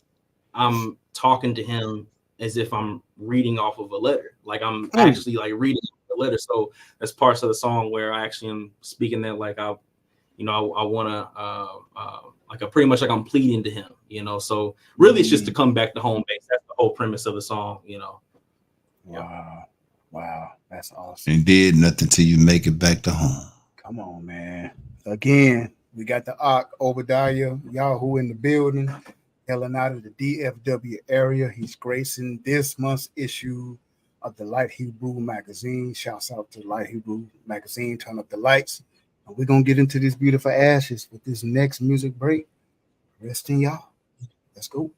[SPEAKER 5] I'm talking to Him as if I'm reading off of a letter, like I'm actually like reading the letter. So that's parts of the song where I actually am speaking that, like I want to pretty much like I'm pleading to Him, So really, it's just to come back to home base. That's the whole premise of the song,
[SPEAKER 3] Wow, that's awesome.
[SPEAKER 4] And did nothing till you make it back to home.
[SPEAKER 3] Come on, man. Again, we got the Obadiah, Yahu in the building, hailing out of the DFW area. He's gracing this month's issue of the Light Hebrew magazine. Shouts out to Light Hebrew magazine. Turn up the lights. And we're going to get into this Beauty Fir Ashes with this next music break. Rest in Yah. Let's go.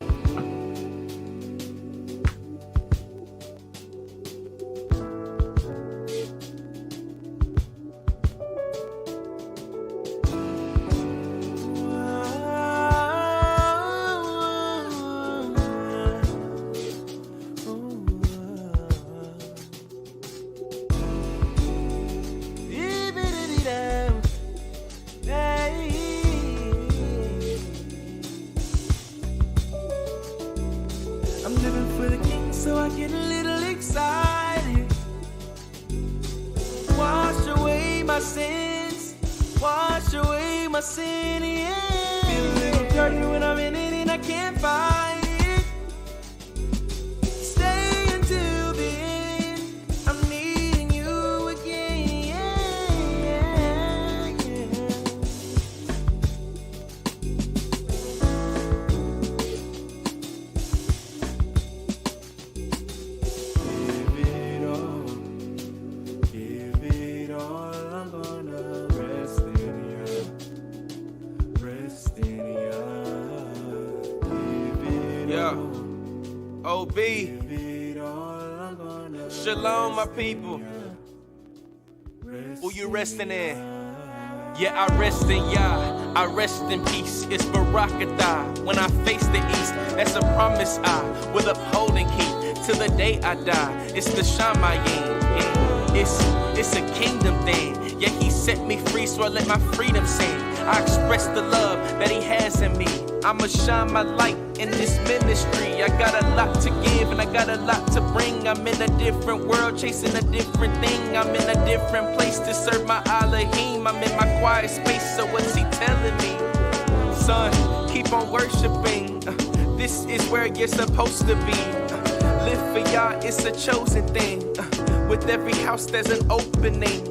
[SPEAKER 2] Shalom, my people. Who you resting in? Yeah, I rest in Yah. I rest in peace. It's Barakatah. When I face the east, that's a promise I will uphold and keep till the day I die. It's the Shamayim. Yeah. It's a kingdom thing. Yeah, He set me free, so I let my freedom sing. I express the love that he has in me. I'ma shine my light in this ministry. I got a lot to give and I got a lot to bring. I'm in a different world chasing a different thing. I'm in a different place to serve my Elohim. I'm in my quiet space, so what's he telling me? Son, keep on worshiping. This is where you're supposed to be. Live for Yah, it's a chosen thing. With every house there's an opening.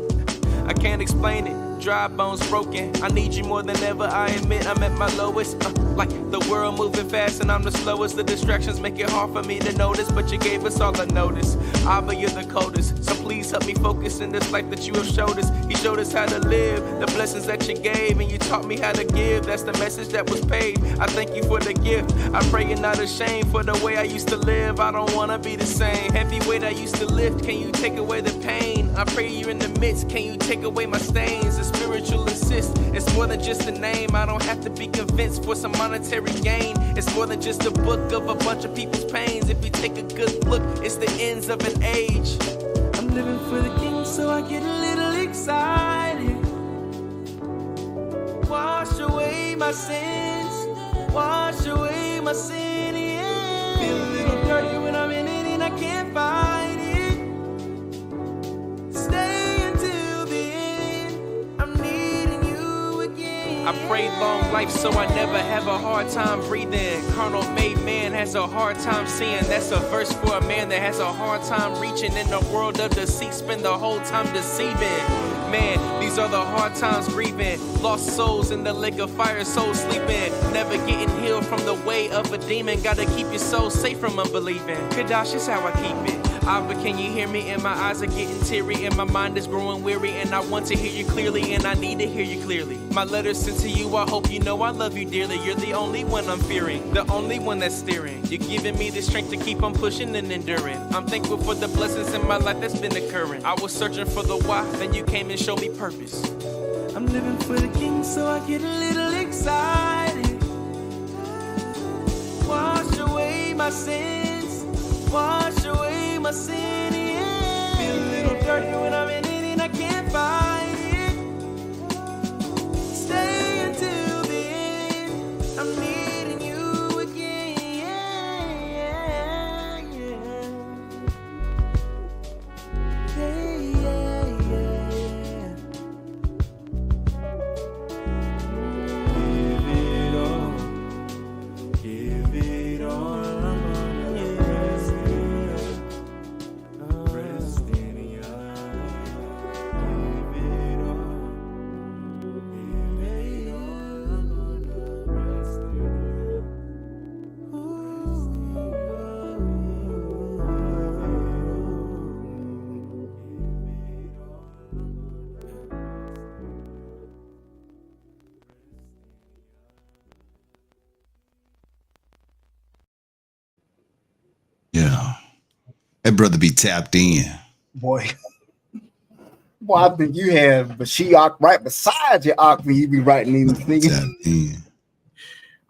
[SPEAKER 2] I can't explain it. Dry bones broken. I need you more than ever. I admit I'm at my lowest. Like the world moving fast and I'm the slowest. The distractions make it hard for me to notice, but you gave us all a notice. Abba, you're the coldest, so please help me focus in this life that you have showed us. He showed us how to live, the blessings that you gave, and you taught me how to give. That's the message that was paid. I thank you for the gift. I pray you're not ashamed for the way I used to live. I don't wanna be the same. Heavy weight I used to lift, can you take away the pain? I pray you're in the midst, can you take away my stains? The spiritual assist, it's more than just a name. I don't have to be convinced for some monetary gain. It's more than just a book of a bunch of people's pains. If you take a good look, it's the ends of an age.
[SPEAKER 1] I'm living for the king, so I get a little excited. Wash away my sins, wash away my sin, yeah. Feel a little dirty when I'm in it and I can't fight it. Stay until the end, I'm needing you again.
[SPEAKER 2] I pray long life so I never have a hard time breathing. Carnal made man has a hard time seeing. That's a verse for a man that has a hard time reaching. In the world of deceit, spend the whole time deceiving. Man, these are the hard times grieving. Lost souls in the lake of fire, souls sleeping. Never getting healed from the way of a demon. Gotta keep your soul safe from unbelieving. Kadash is how I keep it. Abba, can you hear me? And my eyes are getting teary and my mind is growing weary. And I want to hear you clearly and I need to hear you clearly. My letters sent to you, I hope you know I love you dearly. You're the only one I'm fearing, the only one that's steering. You're giving me the strength to keep on pushing and enduring. I'm thankful for the blessings in my life that's been occurring. I was searching for the why, then you came and showed me purpose.
[SPEAKER 1] I'm living for the king, so I get a little excited. Wash away my sins, wash away my sin, yeah. Feel a little dirty when I'm in it and I can't fight it. Stay until the end, I'm needing you again, yeah, yeah. Give it all, I'm gonna rest in ya. Give it all, I'm gonna rest in
[SPEAKER 4] Yeah. That brother be tapped in.
[SPEAKER 3] Boy. Boy, I think you have Bashiach right beside your Ak when you be writing these things.
[SPEAKER 4] Tapped in.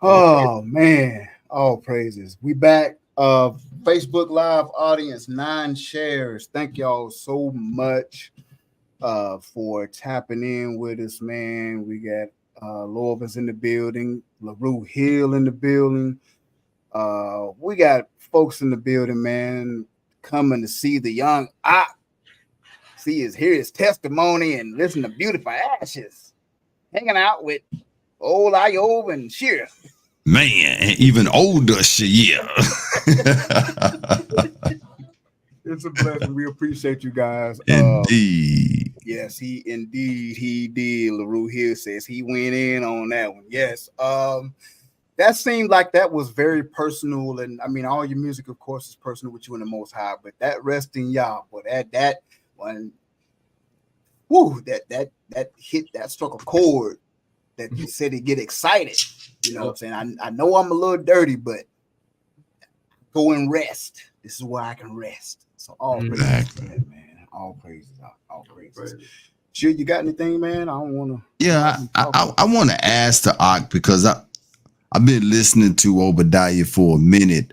[SPEAKER 3] Oh man, all praises. We back. Facebook Live audience, 9 shares. Thank y'all so much for tapping in with us, man. We got Lovis in the building, LaRue Hill in the building. We got folks in the building, man, coming to see the young Ak. Hear his testimony and listen to Beauty Fir Ashes. Hanging out with old Iob and Sheer.
[SPEAKER 4] Man, even older shit, yeah.
[SPEAKER 3] It's a blessing. We appreciate you guys.
[SPEAKER 4] Indeed.
[SPEAKER 3] Yes, he did. LaRue Hill says he went in on that one. Yes. That seemed like that was very personal. And I mean, all your music, of course, is personal with you in the Most High, but that rest in Yah, boy, that one, whoo, that hit, that struck a chord that you said he get excited. You know what I'm saying? I know I'm a little dirty, but go and rest. This is where I can rest. So all praises to that, man. All praises. All praises. Sure, you got anything, man? I don't want to.
[SPEAKER 4] Yeah, I want to ask the Ak because I've been listening to Obadiah for a minute,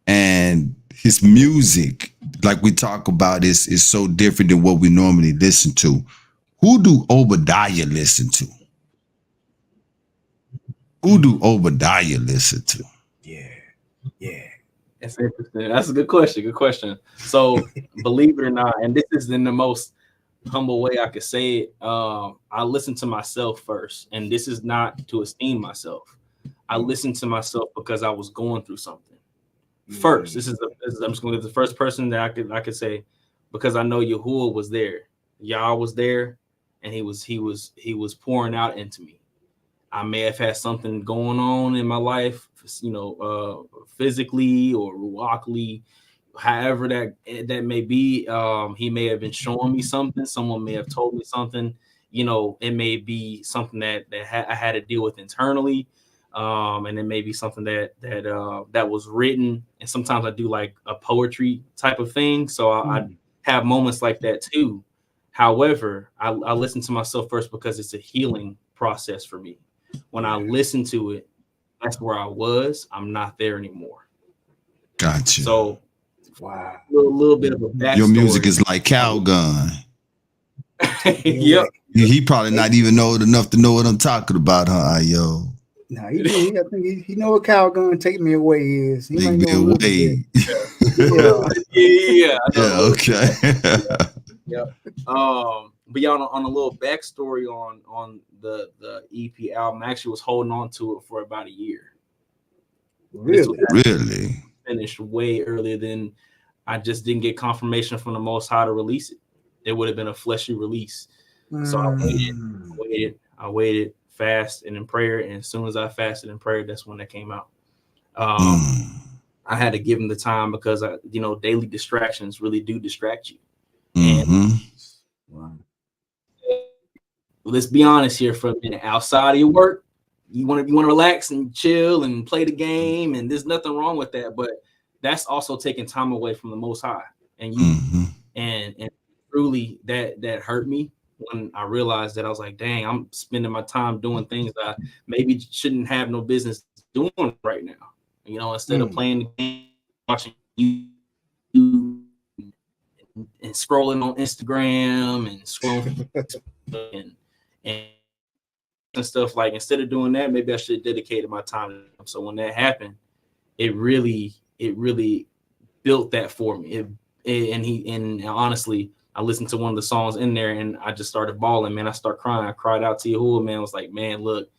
[SPEAKER 4] and his music, like we talk about, is so different than what we normally listen to. Who do Obadiah listen to? Who do Obadiah listen to?
[SPEAKER 3] Yeah.
[SPEAKER 5] That's interesting. That's a good question. Good question. So, believe it or not, and this is in the most humble way I could say it. I listen to myself first, and this is not to esteem myself. I listened to myself because I was going through something. First, I'm just going to get the first person that I could say, because I know Yahuwah was there, Yah was there, and he was pouring out into me. I may have had something going on in my life, physically or ruachly, however that may be. He may have been showing me something. Someone may have told me something. It may be something that I had to deal with internally, and it may be something that was written. And sometimes I do like a poetry type of thing, so I have moments like that too. However, I listen to myself first because it's a healing process for me. When I listen to it, that's where I was. I'm not there anymore.
[SPEAKER 4] Gotcha.
[SPEAKER 5] So,
[SPEAKER 3] wow,
[SPEAKER 5] a little bit of a backstory.
[SPEAKER 4] Your music is like Calgon.
[SPEAKER 5] Yep.
[SPEAKER 4] He probably not even old enough to know what I'm talking about, huh, yo?
[SPEAKER 3] No, he do. I think he know what Calgon Take Me Away is. He
[SPEAKER 4] Take me away.
[SPEAKER 5] Yeah.
[SPEAKER 4] Yeah. Okay.
[SPEAKER 5] Yeah. But yeah, on a little backstory on the EP album, I actually was holding on to it for about a year.
[SPEAKER 4] Really?
[SPEAKER 5] Finished way earlier than I just didn't get confirmation from the Most High to release it. It would have been a fleshy release. So I waited, fast and in prayer. And as soon as I fasted in prayer, that's when that came out. I had to give him the time because daily distractions really do distract you. And let's be honest here for a minute. Outside of your work, you want to relax and chill and play the game, and there's nothing wrong with that. But that's also taking time away from the Most High. And and truly that hurt me when I realized that. I was like, dang, I'm spending my time doing things that I maybe shouldn't have no business doing right now. Instead of playing the game, watching YouTube and scrolling on Instagram and scrolling and stuff, like, instead of doing that, maybe I should have dedicated my time to them. So when that happened, it really built that for me. And honestly, I listened to one of the songs in there and I just started bawling, man. I started crying. I cried out to Yahuwah, man. I was like, man, look,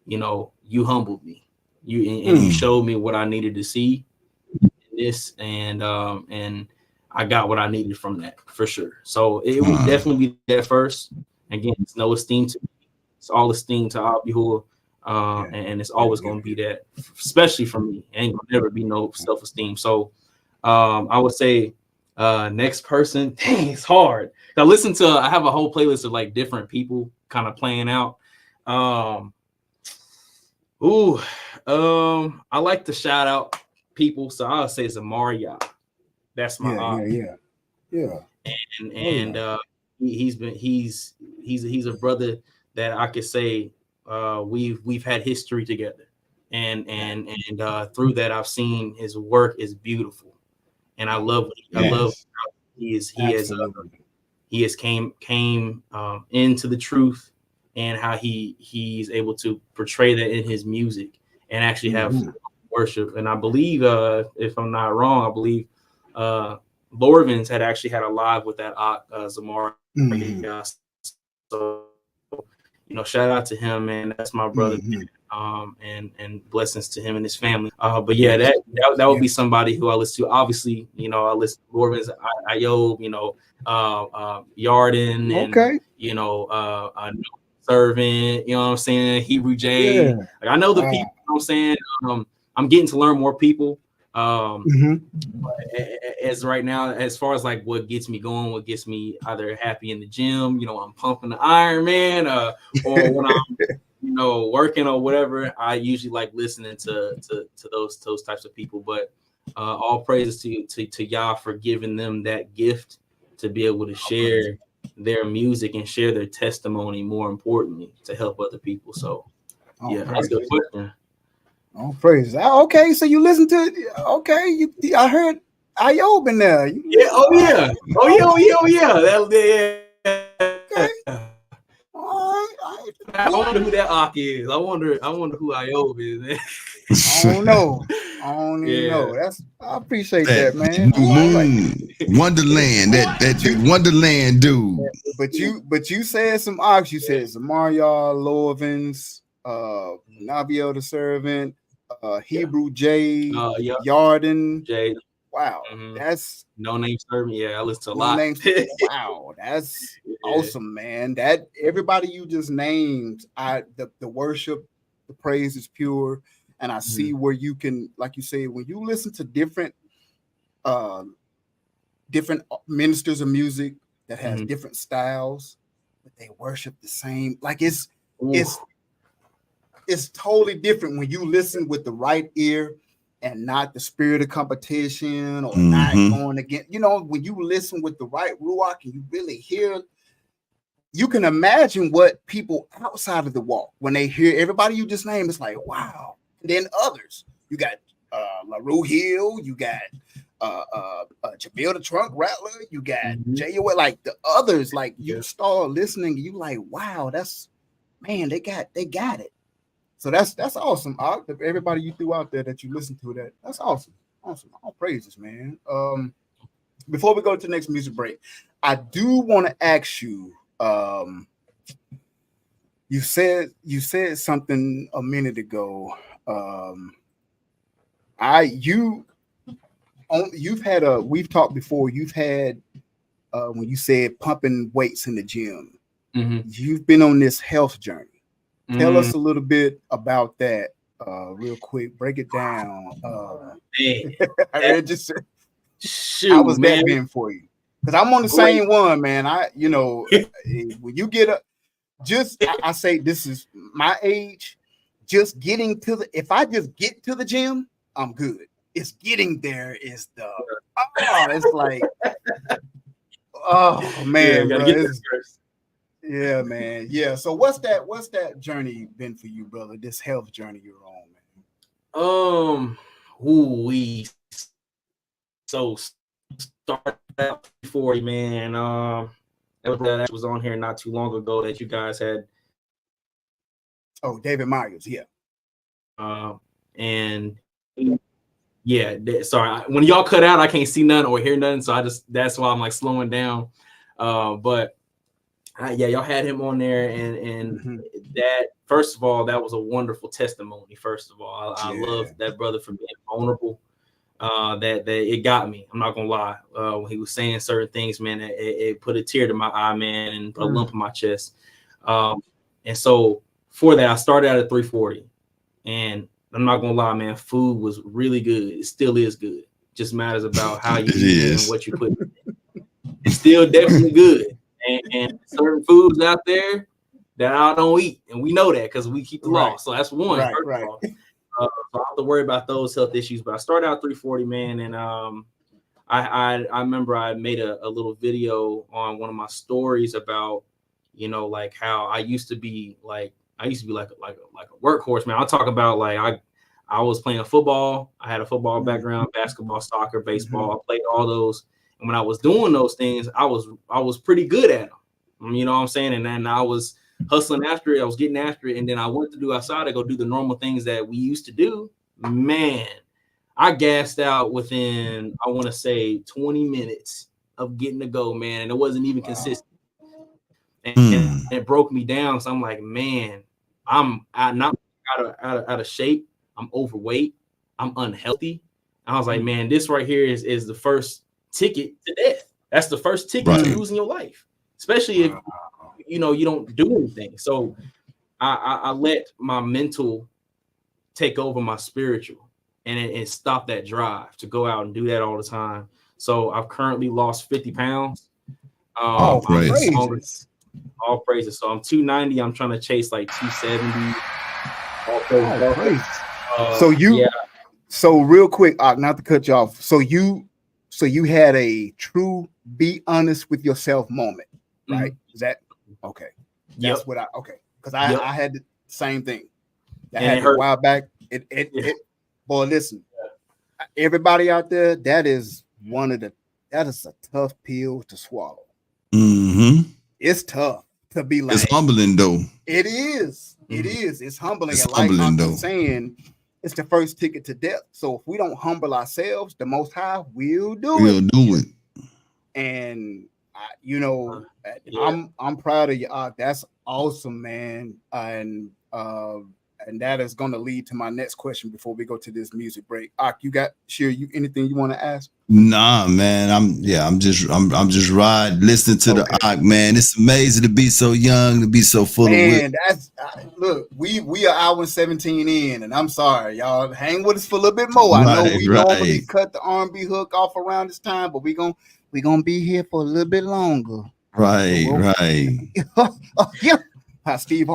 [SPEAKER 5] you humbled me. You showed me what I needed to see in this, and I got what I needed from that for sure. So it would definitely be that first. Again, it's no esteem to me. It's all esteem to Yahuwah, and it's always going to be that, especially for me. Ain't gonna never be no self-esteem. So I would say next person. Dang, it's hard. I have a whole playlist of like different people kind of playing out. I like to shout out people, so I'll say Zamaria. That's my
[SPEAKER 3] yeah.
[SPEAKER 5] And he's a brother that I could say we've had history together, and through that I've seen his work is beautiful, and I love how he has came into the truth, and how he's able to portray that in his music and actually have worship. And I believe, if I'm not wrong, I believe Lorvins had actually had a live with that Zamar. So shout out to him, man. That's my brother. And blessings to him and his family. But yeah, that would be somebody who I listen to. Obviously, I listen to Lorvins, Ayob, Yarden, and Servant, what I'm saying, Hebrew J. Like, I know the people, what I'm saying. I'm getting to learn more people. But as right now, as far as like what gets me going, what gets me either happy in the gym, I'm pumping the iron, man, or when I'm working or whatever, I usually like listening to those types of people. But all praises to Yah for giving them that gift to be able to share their music and share their testimony, more importantly, to help other people. So that's a good question.
[SPEAKER 3] Oh, praise. Okay, so you listen to it. Okay, I heard Ayob in there.
[SPEAKER 5] Oh yeah. I wonder who that ahch is. I wonder who Iob is. Man.
[SPEAKER 3] I don't know. I don't even know. I appreciate that, man.
[SPEAKER 4] New Moon Wonderland. That Wonderland dude.
[SPEAKER 3] But you said some ahchs. You said Zamaria, Lovins, Nabiel the Servant, Hebrew J, Yarden.
[SPEAKER 5] J.
[SPEAKER 3] Wow, that's
[SPEAKER 5] No Name Servant. Yeah, I listen to a
[SPEAKER 3] no
[SPEAKER 5] lot.
[SPEAKER 3] names. Wow, that's awesome, man. That everybody you just named, the worship, the praise is pure, and I see where you can, like you say, when you listen to different ministers of music that has different styles, but they worship the same. Like it's totally different when you listen with the right ear and not the spirit of competition or not going against, when you listen with the right ruach and you really hear, you can imagine what people outside of the walk, when they hear everybody you just named, it's like, wow. And then others, you got LaRue Hill, you got Jamil the Trunk Rattler, you got J.O. like the others, like you start listening, you like, wow, that's, man, they got it. So that's awesome. Everybody you threw out there that you listen to, that's awesome. Awesome. All praises, man. Before we go to the next music break, I do want to ask you, you said something a minute ago. We've talked before, you've had when you said pumping weights in the gym, you've been on this health journey. Tell us a little bit about that, real quick. Break it down. How was that been for you? Because I'm on the same one, man. When you get up, I say this is my age. Just getting if I just get to the gym, I'm good. It's getting there is it's like, oh man, yeah, man. Yeah. So what's that journey been for you, brother? This health journey you're on, man.
[SPEAKER 5] So started out before, man. That was on here not too long ago that you guys had.
[SPEAKER 3] Oh, David Myers, yeah.
[SPEAKER 5] And yeah, sorry. When y'all cut out, I can't see nothing or hear nothing. So that's why I'm like slowing down. But y'all had him on there, and that, first of all, that was a wonderful testimony. First of all, I love that brother for being vulnerable. That it got me. I'm not gonna lie. When he was saying certain things, man, it put a tear to my eye, man, and put a lump in my chest. And so for that, I started out at 340, and I'm not gonna lie, man, food was really good. It still is good. Just matters about how you eat it and what you put in it. It's still definitely good. And certain foods out there that I don't eat, and we know that because we keep the law. So that's one. Right. So I don't have to worry about those health issues. But I started out 340, man, and I remember I made a little video on one of my stories about, like how I used to be like a workhorse, man. I'll talk about like I was playing football. I had a football background, basketball, soccer, baseball. I played all those. And when I was doing those things, I was pretty good at them. You know what I'm saying? And then I was hustling after it. I was getting after it. And then I went to do outside to go do the normal things that we used to do. Man, I gassed out within, I want to say, 20 minutes of getting to go, man. And it wasn't even consistent. And it broke me down. So I'm like, man, I'm not out of shape. I'm overweight. I'm unhealthy. And I was like, man, this right here is the first ticket to death. That's the first ticket to losing your life, especially if you don't do anything. So I let my mental take over my spiritual, and it stopped that drive to go out and do that all the time. So I've currently lost 50 pounds.
[SPEAKER 3] All praises.
[SPEAKER 5] All praises. So I'm 290. I'm trying to chase like 270.
[SPEAKER 3] All praises. So real quick, not to cut you off. So you had a true be honest with yourself moment, right? Is that okay? That's what because I had the same thing. That happened a while back. Boy, listen, everybody out there, that is a tough pill to swallow. It's tough. to be like,
[SPEAKER 4] it's humbling though.
[SPEAKER 3] It is. It is. It's humbling.
[SPEAKER 4] It's
[SPEAKER 3] and like
[SPEAKER 4] humbling,
[SPEAKER 3] I'm
[SPEAKER 4] though.
[SPEAKER 3] saying, it's the first ticket to death. So if we don't humble ourselves, the Most High will do
[SPEAKER 4] We'll
[SPEAKER 3] it.
[SPEAKER 4] do it.
[SPEAKER 3] And you know,
[SPEAKER 5] Yeah.
[SPEAKER 3] I'm proud of you. That's awesome, man. And that is going to lead to my next question before we go to this music break. You got you anything you want to ask?
[SPEAKER 4] Nah, man. I'm just listening to the ahchs, man. It's amazing to be so young, to be so full of wisdom.
[SPEAKER 3] That's look, we are hour 17 in, and I'm sorry, y'all. Hang with us for a little bit more. I know we normally cut the R&B hook off around this time, but we're gonna be here for a little bit longer.
[SPEAKER 4] Right.
[SPEAKER 3] Hi, Steve.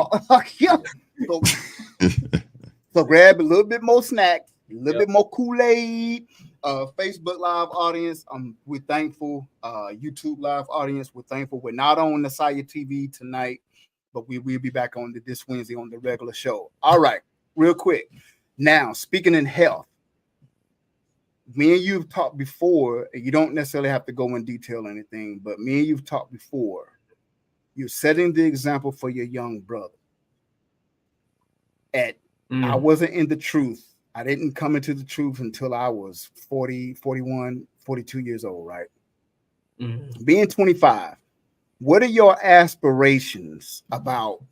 [SPEAKER 3] So grab a little bit more snacks, a little bit more Kool-Aid. Facebook Live audience, we're thankful. YouTube Live audience, we're thankful. We're not on the Saya TV tonight, but we'll be back on this Wednesday on the regular show. All right, real quick. Now, speaking in health, me and you've talked before, and you don't necessarily have to go in detail or anything, but me and you've talked before. You're setting the example for your young brother. I wasn't in the truth. I didn't come into the truth until I was 40, 41, 42 years old, right? Being 25, what are your aspirations about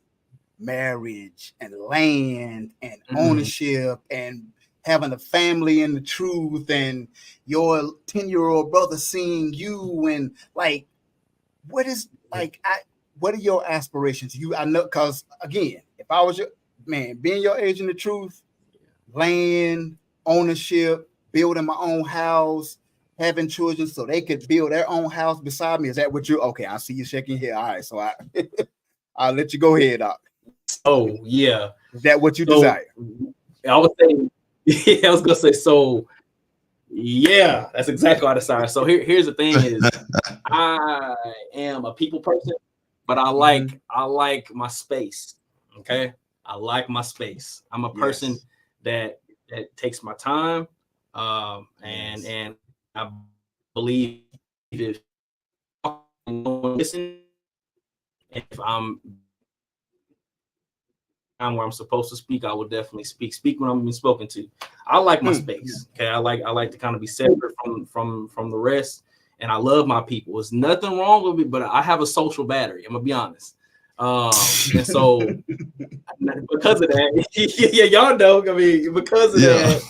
[SPEAKER 3] marriage and land and ownership and having a family in the truth and your 10-year-old brother seeing you and like, what are your aspirations? I know, because again, if I was being your age in the truth, land, ownership, building my own house, having children so they could build their own house beside me. Is that what okay? I see you shaking here. All right, so I'll let you go ahead, Doc.
[SPEAKER 5] Oh yeah.
[SPEAKER 3] Is that what you desire?
[SPEAKER 5] I was saying, I was gonna say so. Yeah, that's exactly what I desire. So here's the thing: is I am a people person, but I like my space. Okay, I like my space. I'm a person that takes my time, and I believe if I'm where I'm supposed to speak, I will definitely speak when I'm being spoken to. I like my space. Okay, I like to kind of be separate from the rest, and I love my people. There's nothing wrong with me, but I have a social battery. I'm gonna be honest. And so because of that, yeah, y'all know. I mean, because of that,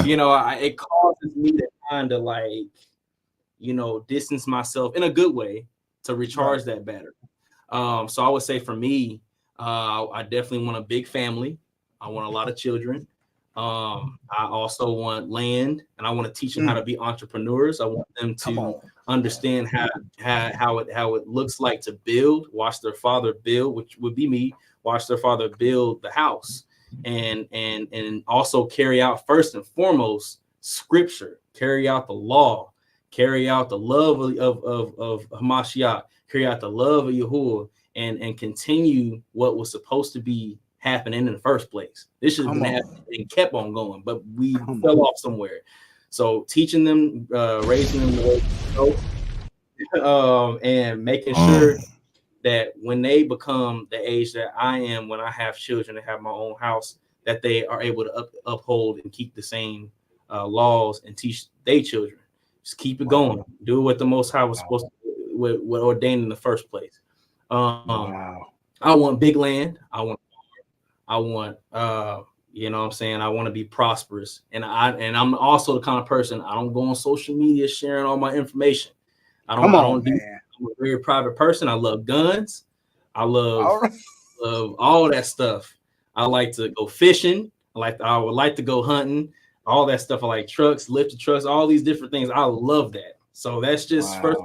[SPEAKER 5] you know, it causes me to kind of like, you know, distance myself in a good way to recharge that battery. So I would say for me, I definitely want a big family. I want a lot of children. I also want land, and I want to teach them how to be entrepreneurs. I want them to understand how it looks like to build, watch their father build, which would be me, watch their father build the house, and also carry out first and foremost scripture, carry out the law, carry out the love of Hamashiach, carry out the love of Yahuwah, and continue what was supposed to be happening in the first place. This should have been happening and kept on going, but we fell off somewhere. So teaching them, raising them the way to go, and making sure that when they become the age that I am, when I have children and have my own house, that they are able to uphold and keep the same laws and teach their children. Just keep it going. Do what the Most High was supposed to, what ordained in the first place. I want big land. I want, you know what I'm saying? I want to be prosperous. And I'm also the kind of person, I don't go on social media sharing all my information. I'm a very private person. I love guns. I love all that stuff. I like to go fishing. I would like to go hunting, all that stuff. I like trucks, lifted trucks, all these different things. I love that. So that's just first.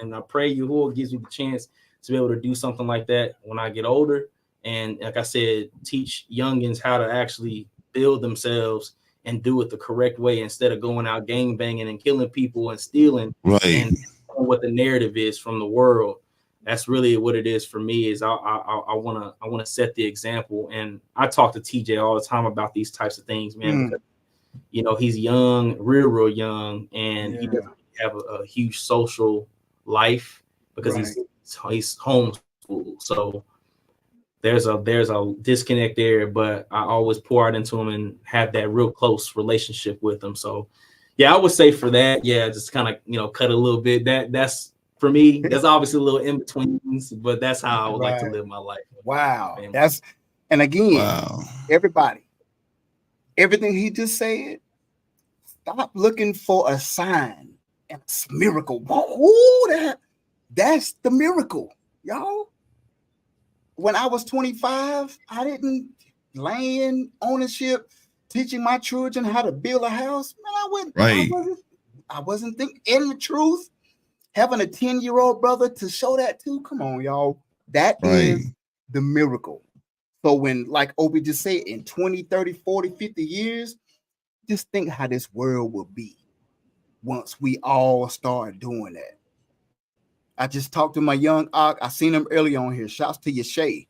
[SPEAKER 5] And I pray Yahuwah gives me the chance to be able to do something like that when I get older. And like I said, teach youngins how to actually build themselves and do it the correct way instead of going out gang banging and killing people and stealing. And what the narrative is from the world. That's really what it is for me. Is I want to set the example. And I talk to TJ all the time about these types of things, man. Because, you know, he's young, real young, and he doesn't have a huge social life because he's homeschooled. So there's a disconnect there, but I always pour out into him and have that real close relationship with him. So yeah, I would say for that, yeah, just kind of, you know, cut a little bit. That's for me, there's obviously a little in betweens, but that's how I would like to live my life.
[SPEAKER 3] Wow. And again, everybody, everything he just said, stop looking for a sign and it's a miracle. Whoa, that's the miracle, y'all. When I was 25, I didn't land ownership, teaching my children how to build a house. Man, I wasn't thinking in the truth. Having a 10-year-old brother to show that to, come on, y'all. That is the miracle. So when, like Obi just said, in 20, 30, 40, 50 years, just think how this world will be once we all start doing that. I just talked to my young ahch. I seen him early on here. Shouts to Yashay.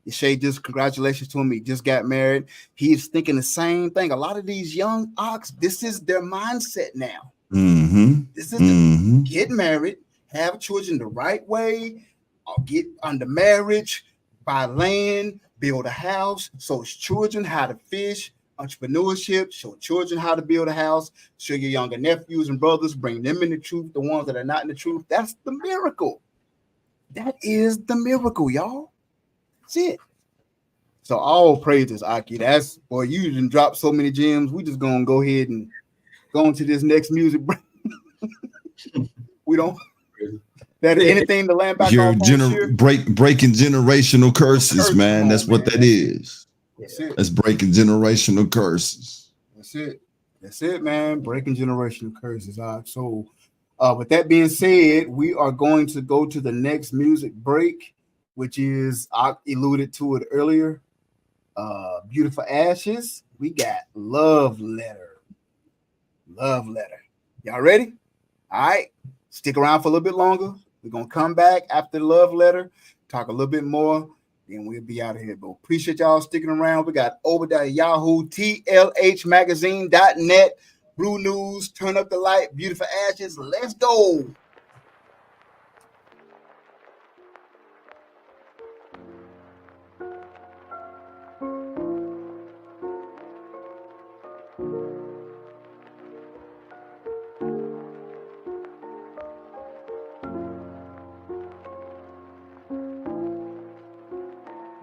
[SPEAKER 3] Yashay, just congratulations to him. He just got married. He's thinking the same thing. A lot of these young ahchs, this is their mindset now. This is get married, have children the right way, or get under marriage, buy land, build a house, show children how to fish, entrepreneurship, show children how to build a house, show your younger nephews and brothers, bring them in the truth, the ones that are not in the truth. That's the miracle. That is the miracle, y'all. That's it. So all praises, Aki. That's, boy, you didn't drop so many gems. We just gonna go ahead and go into this next music break. We don't that anything to land back
[SPEAKER 4] You're
[SPEAKER 3] on
[SPEAKER 4] breaking generational curses, man. That's what that is.
[SPEAKER 3] That's it.
[SPEAKER 4] That's breaking generational curses.
[SPEAKER 3] That's it, man. Breaking generational curses. So with that being said, we are going to go to the next music break, which is, I alluded to it earlier, Beauty Fir Ashes. We got Love Letter. Y'all ready? All right, stick around for a little bit longer. We're going to come back after the Love Letter, talk a little bit more, then we'll be out of here. But appreciate y'all sticking around. We got Obadiah, Yahu, TLHmagazine.net, Brew News, Turn Up the Light, Beauty Fir Ashes. Let's go.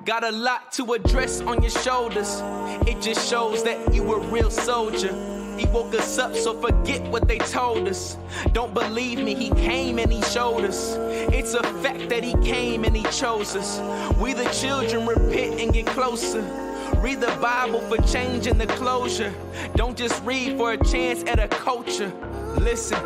[SPEAKER 2] Got a lot to address on your shoulders. It just shows that you a real soldier. He woke us up, so forget what they told us. Don't believe me, he came and he showed us. It's a fact that he came and he chose us. We the children repent and get closer. Read the Bible for change and the closure. Don't just read for a chance at a culture. Listen.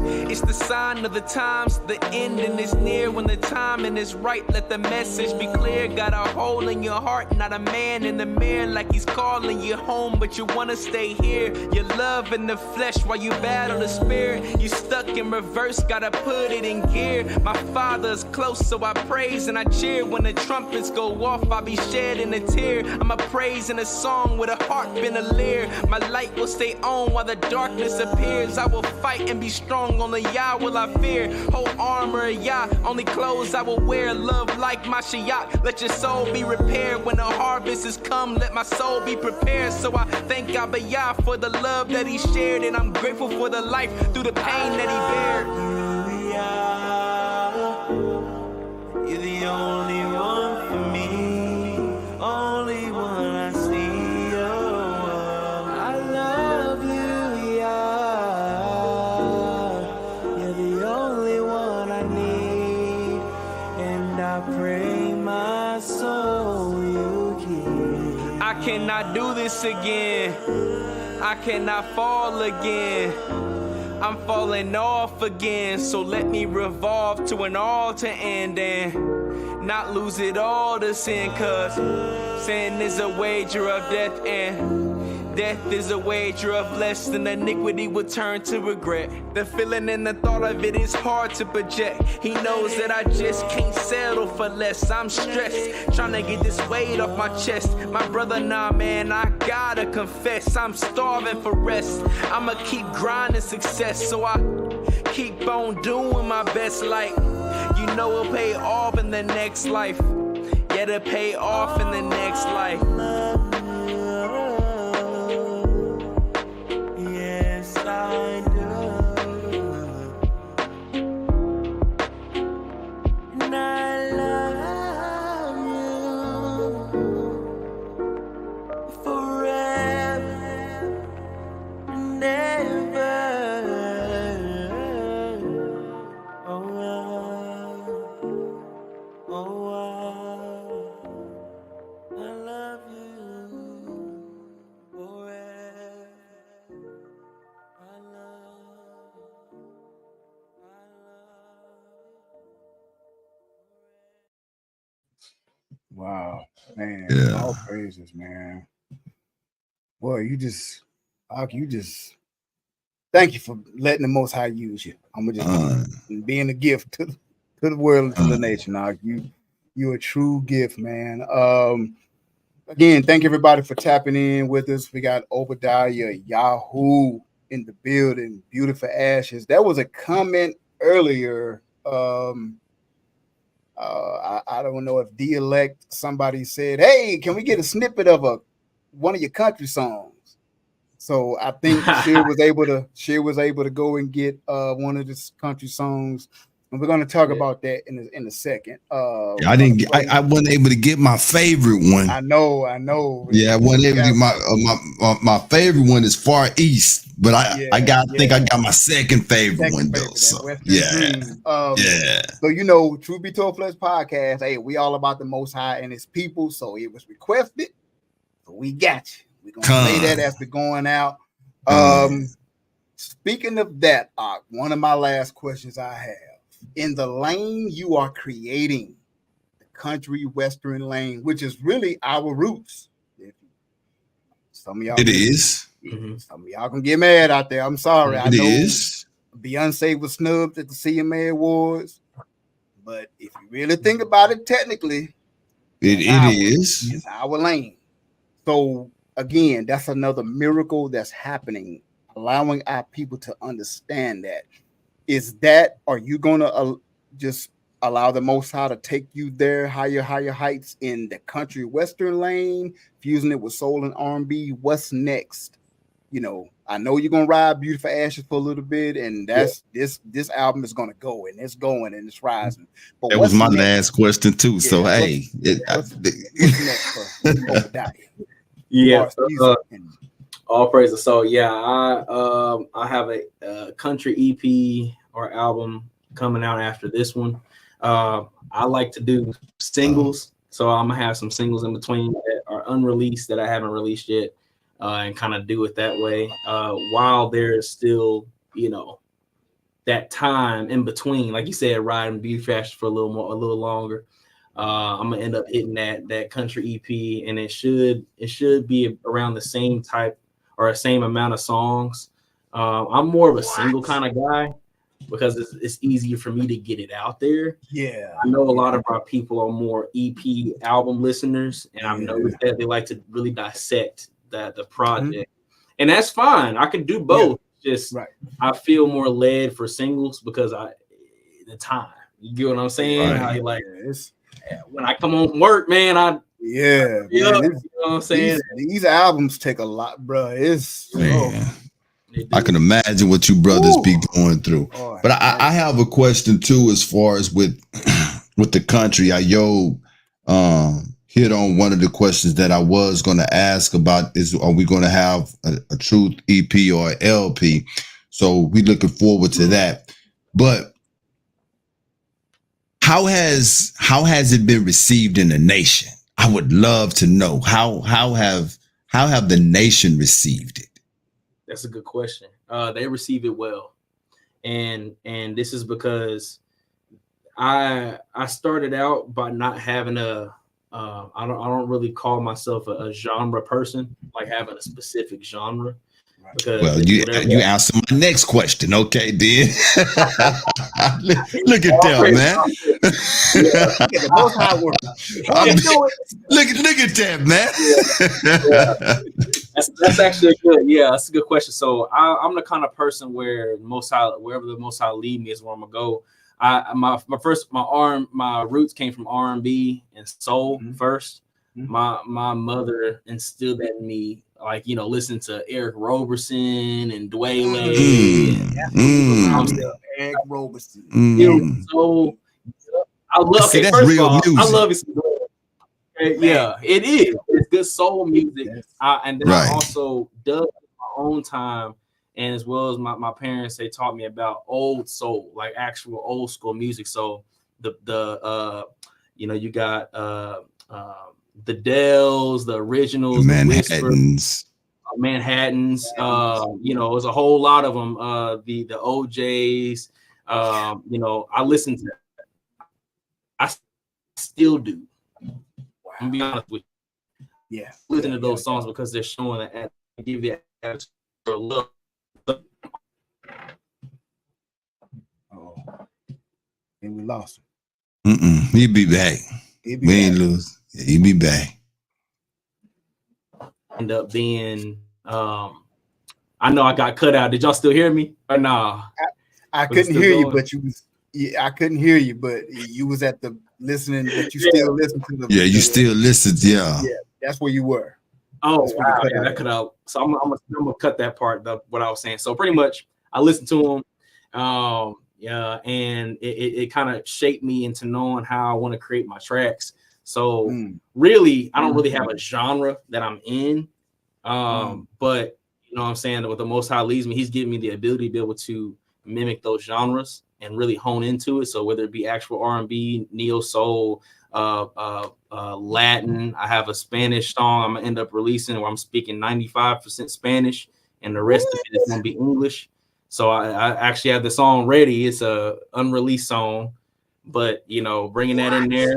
[SPEAKER 2] It's the sign of the times, the ending is near. When the timing is right, let the message be clear. Got a hole in your heart, not a man in the mirror like he's calling you home, but you wanna stay here. You're loving the flesh while you battle the spirit. You stuck in reverse, gotta put it in gear. My father's close, so I praise and I cheer. When the trumpets go off, I'll be shedding a tear. I'm a praise in a song with a heart been a leer. My light will stay on while the darkness appears. I will fight and be strong. Only Yah will I fear. Whole armor of Yah. Only clothes I will wear. Love like my Shiach. Let your soul be repaired. When the harvest is come, let my soul be prepared. So I thank Yah for the love that he shared. And I'm grateful for the life through the pain that he bared.
[SPEAKER 1] You're the only one for me. Only one I see. Oh, I love you, Yah.
[SPEAKER 2] I cannot do this again. I cannot fall again. I'm falling off again. So let me revolve to an altar end and not lose it all to sin. Cause sin is a wager of death and death is a wager of less than iniquity will turn to regret. The feeling and the thought of it is hard to project. He knows that I just can't settle for less. I'm stressed, trying to get this weight off my chest. My brother, nah, man, I gotta confess. I'm starving for rest. I'ma keep grinding success. So I keep on doing my best like, you know it'll pay off in the next life. Yeah, It'll pay off in the next life.
[SPEAKER 1] Yes, I do. And I love you forever and ever. I love you forever. I love
[SPEAKER 3] Wow, man.
[SPEAKER 4] Yeah.
[SPEAKER 3] All praises, man. Boy, you just thank you for letting the Most High use you. I'm gonna just being a gift to the world and to the nation. Now you're a true gift, man. Again, thank everybody for tapping in with us. We got Obadiah, Yahu in the building, Beauty Fir Ashes. That was a comment earlier. I don't know if D-Elect, somebody said, hey, can we get a snippet of one of your country songs? So I think she was able to go and get one of the country songs. And we're going to talk about that in a second.
[SPEAKER 4] I wasn't able to get my favorite one.
[SPEAKER 3] I know.
[SPEAKER 4] Yeah, I wasn't able to get my favorite one is Far East, but I got my second favorite one though. So yeah.
[SPEAKER 3] So Truth Be Told Flesh podcast. Hey, we all about the Most High and His people. So it was requested. So we got you. We're gonna say that as we're going out. Speaking of that, one of my last questions I have. In the lane you are creating, the country western lane, which is really our roots. Some of y'all some of y'all can get mad out there. I'm sorry. I know Beyonce was snubbed at the CMA Awards, but if you really think about it technically, it's our lane. So again, that's another miracle that's happening, allowing our people to understand that. Are you gonna just allow the Most High to take you there, higher heights in the country western lane, fusing it with soul and R&B? What's next? I know you're gonna ride Beauty Fir Ashes for a little bit, and that's this album is gonna go and it's going and it's rising. But
[SPEAKER 4] that was my last question too. So hey,
[SPEAKER 3] what's next for Obadiah?
[SPEAKER 5] Yeah. All praises. So yeah, I have a country EP or album coming out after this one. I like to do singles, so I'm gonna have some singles in between that are unreleased that I haven't released yet, and kind of do it that way. While there's still, that time in between, like you said, riding Beauty Fir Ashes for a little longer. I'm gonna end up hitting that country EP, and it should be around the same type or the same amount of songs. I'm more of a single kind of guy because it's easier for me to get it out there.
[SPEAKER 3] Yeah,
[SPEAKER 5] I know a lot of our people are more EP album listeners, and I've noticed that they like to really dissect the project, and that's fine. I can do both. Just I feel more led for singles because the time. You get what I'm saying? How when I come home from work, man, you know what I'm saying?
[SPEAKER 3] These albums take a lot, bro.
[SPEAKER 4] I can imagine what you brothers be going through. But I have a question too, as far as with the country. Hit on one of the questions that I was going to ask about is, are we going to have a Truth EP or LP? So we looking forward to that. But how has it been received in the nation? I would love to know how have the nation received it?
[SPEAKER 5] That's a good question. They receive it well, and this is because I started out by not having I don't really call myself a genre person, like having a specific genre.
[SPEAKER 4] Well, you answer my next question, okay? Then look at that, man. Look at that, man.
[SPEAKER 5] That's actually that's a good question. So I'm the kind of person where wherever the Most High lead me is where I'm gonna go. my roots came from R&B and soul first. My mother instilled that in me, like, you know, listen to Eric Roberson and Dwayne.
[SPEAKER 3] Eric Roberson.
[SPEAKER 5] So I love.
[SPEAKER 4] See,
[SPEAKER 5] okay,
[SPEAKER 4] that's
[SPEAKER 5] first
[SPEAKER 4] real
[SPEAKER 5] of all,
[SPEAKER 4] music.
[SPEAKER 5] I love it. Yeah, it is. It's good soul music. And then I also dug my own time, and as well as my parents, they taught me about old soul, like actual old school music. So the you know, you got the Dells, the originals,
[SPEAKER 4] Manhattans.
[SPEAKER 5] Manhattans. You know, there's a whole lot of them. The OJs. You know, I listen to. I still do. I'm gonna be honest with you.
[SPEAKER 3] Yeah,
[SPEAKER 5] Listen to those songs because they're showing that give you that love.
[SPEAKER 3] Oh, and we lost him.
[SPEAKER 4] He'll be back. We ain't lose. Yeah, he'll be back.
[SPEAKER 5] End up being I know I got cut out. Did y'all still hear me or nah?
[SPEAKER 3] I couldn't hear you, but you was. Yeah, I couldn't hear you, but you was at the listening. But you still listen to the.
[SPEAKER 4] Yeah, you still listen. Yeah,
[SPEAKER 3] that's where you were.
[SPEAKER 5] Oh wow, yeah, that cut out. So I'm gonna cut that part. What I was saying. So pretty much, I listened to them. Yeah, and it kind of shaped me into knowing how I want to create my tracks. So really, I don't really have a genre that I'm in. But you know what I'm saying, what the Most High leads me, He's giving me the ability to be able to mimic those genres and really hone into it. So whether it be actual R&B, neo soul, Latin, I have a Spanish song I'm gonna end up releasing where I'm speaking 95% Spanish and the rest of it is gonna be English. So I actually have the song ready. It's a unreleased song, but you know, bringing that in there,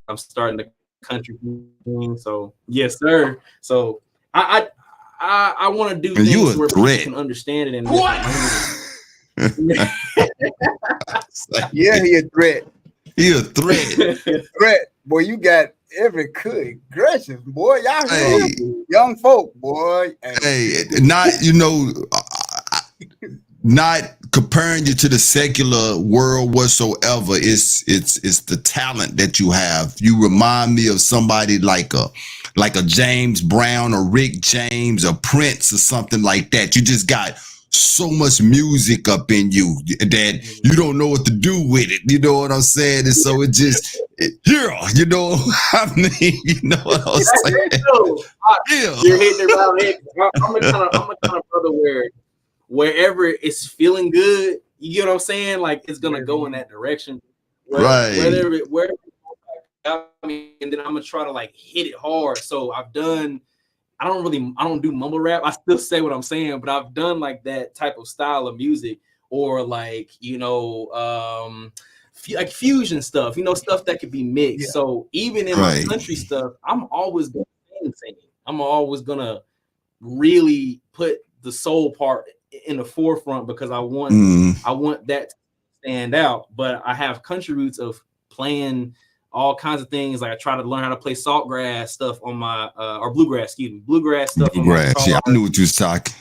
[SPEAKER 5] I'm starting the country thing. So yes, sir. So I want to do things where people can understand it and
[SPEAKER 3] yeah, he a threat.
[SPEAKER 4] He a threat.
[SPEAKER 3] Threat, boy. You got every good gracious, boy. Y'all young folk, boy.
[SPEAKER 4] Hey, not not comparing you to the secular world whatsoever. It's the talent that you have. You remind me of somebody like a James Brown or Rick James or Prince or something like that. You just got so much music up in you that you don't know what to do with it. You know what I'm saying? And so you know, I mean, you know what I'm saying?
[SPEAKER 5] You're hitting it right on the head. I'm the kind of brother wherever it's feeling good, you get what I'm saying? Like it's gonna go in that direction. Wherever I mean, and then I'm gonna try to like hit it hard. So I don't do mumble rap. I still say what I'm saying, but I've done like that type of style of music, or like, you know, like fusion stuff, you know, stuff that could be mixed. Yeah. So even in my country stuff, I'm always gonna sing. I'm always gonna really put the soul part in the forefront because I want that to stand out. But I have country roots of playing all kinds of things. Like I try to learn how to play saltgrass stuff on my or bluegrass stuff.
[SPEAKER 4] Bluegrass, yeah, I knew what you was talking.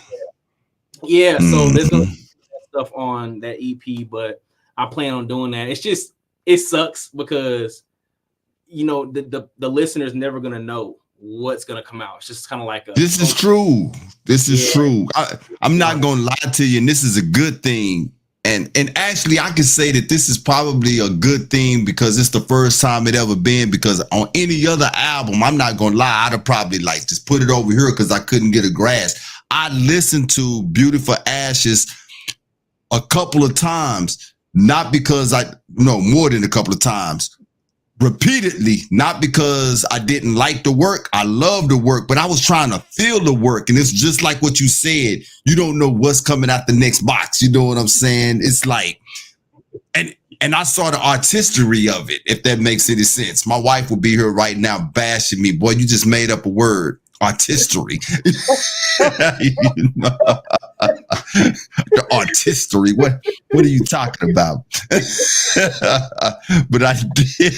[SPEAKER 5] Yeah, so there's gonna be stuff on that EP, but I plan on doing that. It's just it sucks because you know the listener's never gonna know what's gonna come out. It's just kind of like
[SPEAKER 4] this is true. This is true. I'm not gonna lie to you, and this is a good thing. And actually, I can say that this is probably a good thing because it's the first time it ever been. Because on any other album, I'm not gonna lie, I'd have probably like just put it over here because I couldn't get a grasp. I listened to Beauty Fir Ashes a couple of times, not because more than a couple of times, repeatedly, not because I didn't like the work. I love the work, but I was trying to feel the work. And it's just like what you said. You don't know what's coming out the next box. You know what I'm saying? It's like, and I saw the artistry of it, if that makes any sense. My wife will be here right now bashing me. Boy, you just made up a word. Artistry. You know? The artistry. What are you talking about? But I did.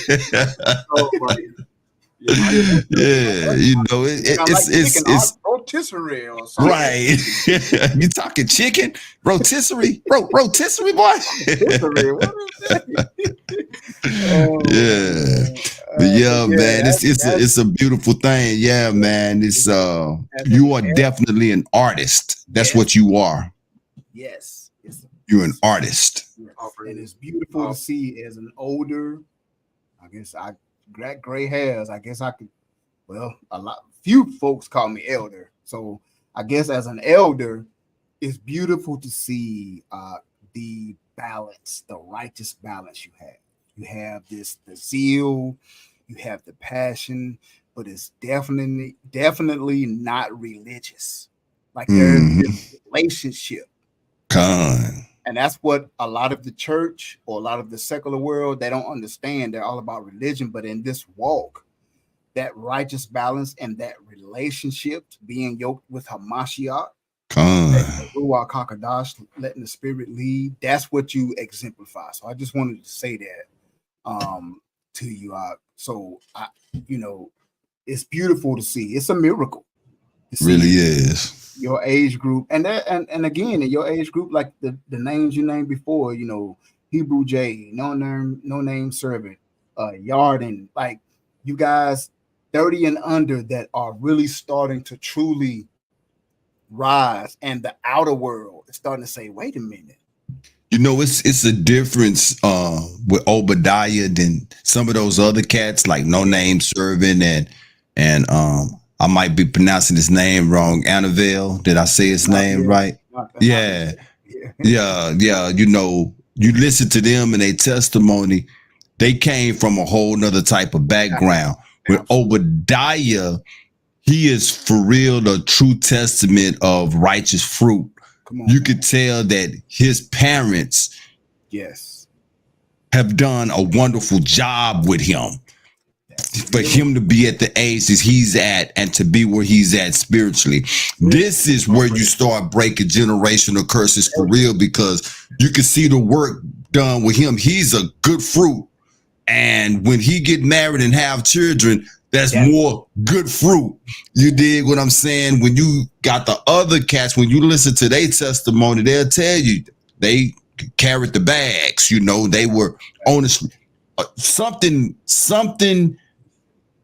[SPEAKER 4] Yeah, you know, it's
[SPEAKER 3] rotisserie or something.
[SPEAKER 4] Right. You talking chicken? Rotisserie? Rotisserie, boy.
[SPEAKER 3] Rotisserie, what is that?
[SPEAKER 4] But man, it's a beautiful thing. Yeah, man. It's you are definitely an artist. That's what you are.
[SPEAKER 3] Yes.
[SPEAKER 4] You're an artist.
[SPEAKER 3] Yes. And it's beautiful to see as an older, I guess I got gray hairs. I guess I could, well, few folks call me elder. So I guess as an elder, it's beautiful to see the balance, the righteous balance you have. You have the zeal, you have the passion, but it's definitely not religious. Like there's this relationship. And that's what a lot of the church or a lot of the secular world, they don't understand. They're all about religion, but in this walk, that righteous balance and that relationship, being yoked with Hamashiach, Ruach HaKodesh, letting the Spirit lead, that's what you exemplify. So I just wanted to say that to you. So it's beautiful to see. It's a miracle.
[SPEAKER 4] It really is.
[SPEAKER 3] Your age group, and again in your age group, like the names you named before, Hebrew J, no name servant, Yarden, like you guys 30 and under that are really starting to truly rise, and the outer world is starting to say, wait a minute.
[SPEAKER 4] It's a difference with Obadiah than some of those other cats, like No Name Servant and I might be pronouncing his name wrong. Annabelle, did I say his name right? Yeah. You listen to them and their testimony, they came from a whole nother type of background. With Obadiah, he is for real the true testament of righteous fruit. You could tell that his parents have done a wonderful job with him. For him to be at the age that he's at and to be where he's at spiritually. This is where you start breaking generational curses for real, because you can see the work done with him. He's a good fruit. And when he get married and have children, that's more good fruit. You dig what I'm saying? When you got the other cats, when you listen to their testimony, they'll tell you they carried the bags. They were honestly something,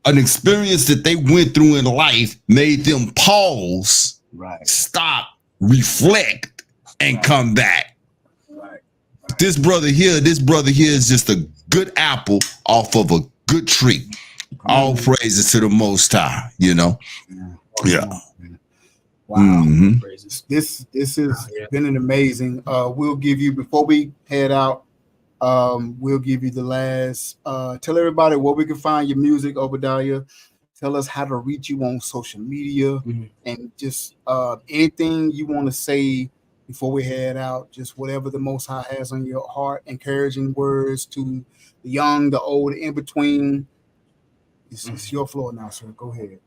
[SPEAKER 4] an experience that they went through in life made them pause, stop, reflect, and come back. This brother here is just a good apple off of a good tree. All praises to the Most High,
[SPEAKER 3] Yeah. Wow. This has been an amazing. We'll give you, before we head out, we'll give you the last. Tell everybody where we can find your music, Obadiah. Tell us how to reach you on social media, and just anything you want to say before we head out. Just whatever the Most High has on your heart, encouraging words to the young, the old, in between. It's your floor now, sir. Go ahead.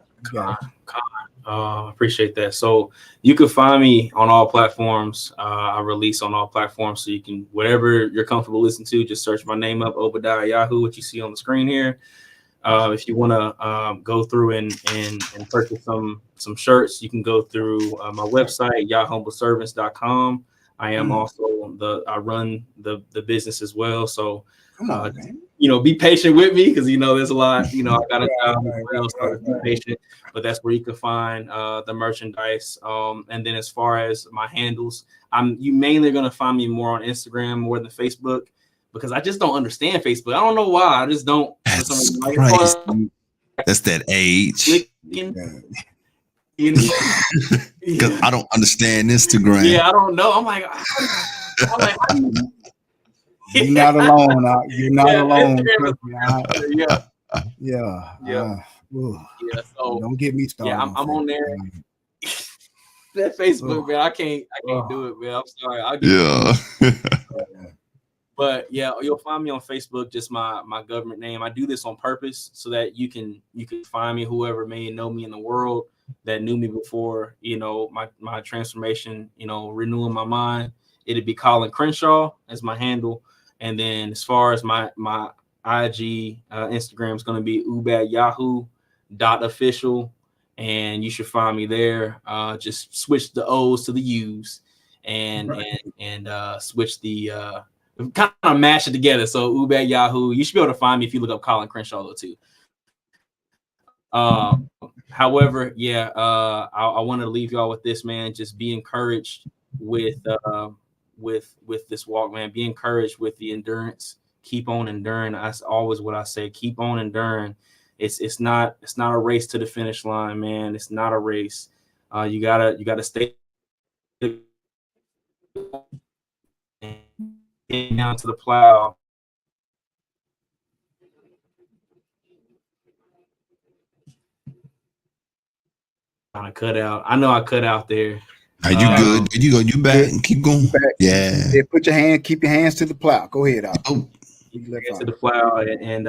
[SPEAKER 5] Appreciate that. So you can find me on all platforms. I release on all platforms, so you can, whatever you're comfortable listening to, just search my name up, Obadiah Yahu, what you see on the screen here. If you want to go through and purchase some shirts, you can go through my website, yahhumbleservants.com. I am also I run the business as well. So
[SPEAKER 3] come on, man.
[SPEAKER 5] Be patient with me, because there's a lot. I got a job as well, so be patient. But that's where you can find the merchandise. And then as far as my handles, you mainly gonna find me more on Instagram more than Facebook, because I just don't understand Facebook. I don't know why. I just don't.
[SPEAKER 4] That's crazy. That's that age. Because I don't understand Instagram.
[SPEAKER 5] Yeah, I don't know. I'm like,
[SPEAKER 3] you're not alone. You're not alone. So don't get me started.
[SPEAKER 5] Yeah, I'm on there. That Facebook, man, I can't do it, man. I'm sorry. But yeah, you'll find me on Facebook, just my government name. I do this on purpose so that you can find me, whoever may know me in the world that knew me before, my transformation, renewing my mind. It'd be Coiln Crenshaw as my handle. And then as far as my IG Instagram is going to be ubadyahu.official. and you should find me there. Just switch the O's to the U's, and switch the kind of mash it together. So Yahu, you should be able to find me if you look up Coiln Crenshaw though too. However, I want to leave y'all with this, man. Just be encouraged with this walk, man. Be encouraged with the endurance. Keep on enduring. That's always what I say. Keep on enduring. It's not a race to the finish line, man. It's not a race. You gotta stay down to the plow. Kind of cut out. I know I cut out there.
[SPEAKER 4] Are you good? You back and keep going. Yeah.
[SPEAKER 3] Keep your hands to the plow. Go ahead,
[SPEAKER 4] Oh.
[SPEAKER 5] Keep your hands to the plow, and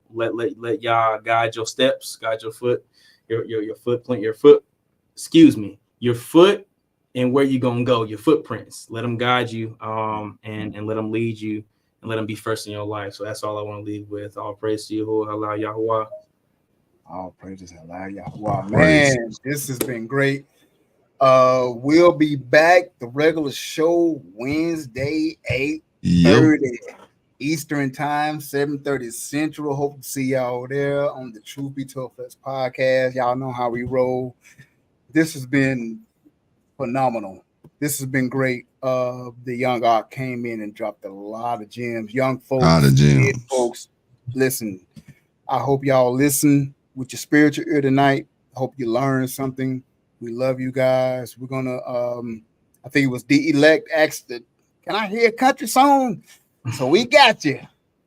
[SPEAKER 5] let y'all guide your steps, guide your foot, your footprint, your foot. Excuse me, your foot, and where you gonna go. Your footprints. Let them guide you, and let them lead you, and let them be first in your life. So that's all I want to leave with. All praise to Yahu, Allah, Yahuwah.
[SPEAKER 3] All praises, Allah, Yahuwah. Man, this has been great. We'll be back. The regular show Wednesday, 8:30 Eastern Time, 7:30 Central. Hope to see y'all there on the Truth Be Told Flex podcast. Y'all know how we roll. This has been phenomenal. This has been great. The young art came in and dropped a lot of gems. Young folks, kid folks, listen. I hope y'all listen with your spiritual ear tonight. I hope you learned something. We love you guys. We're gonna I think it was the elect asked it, can I hear a country song? So we got you.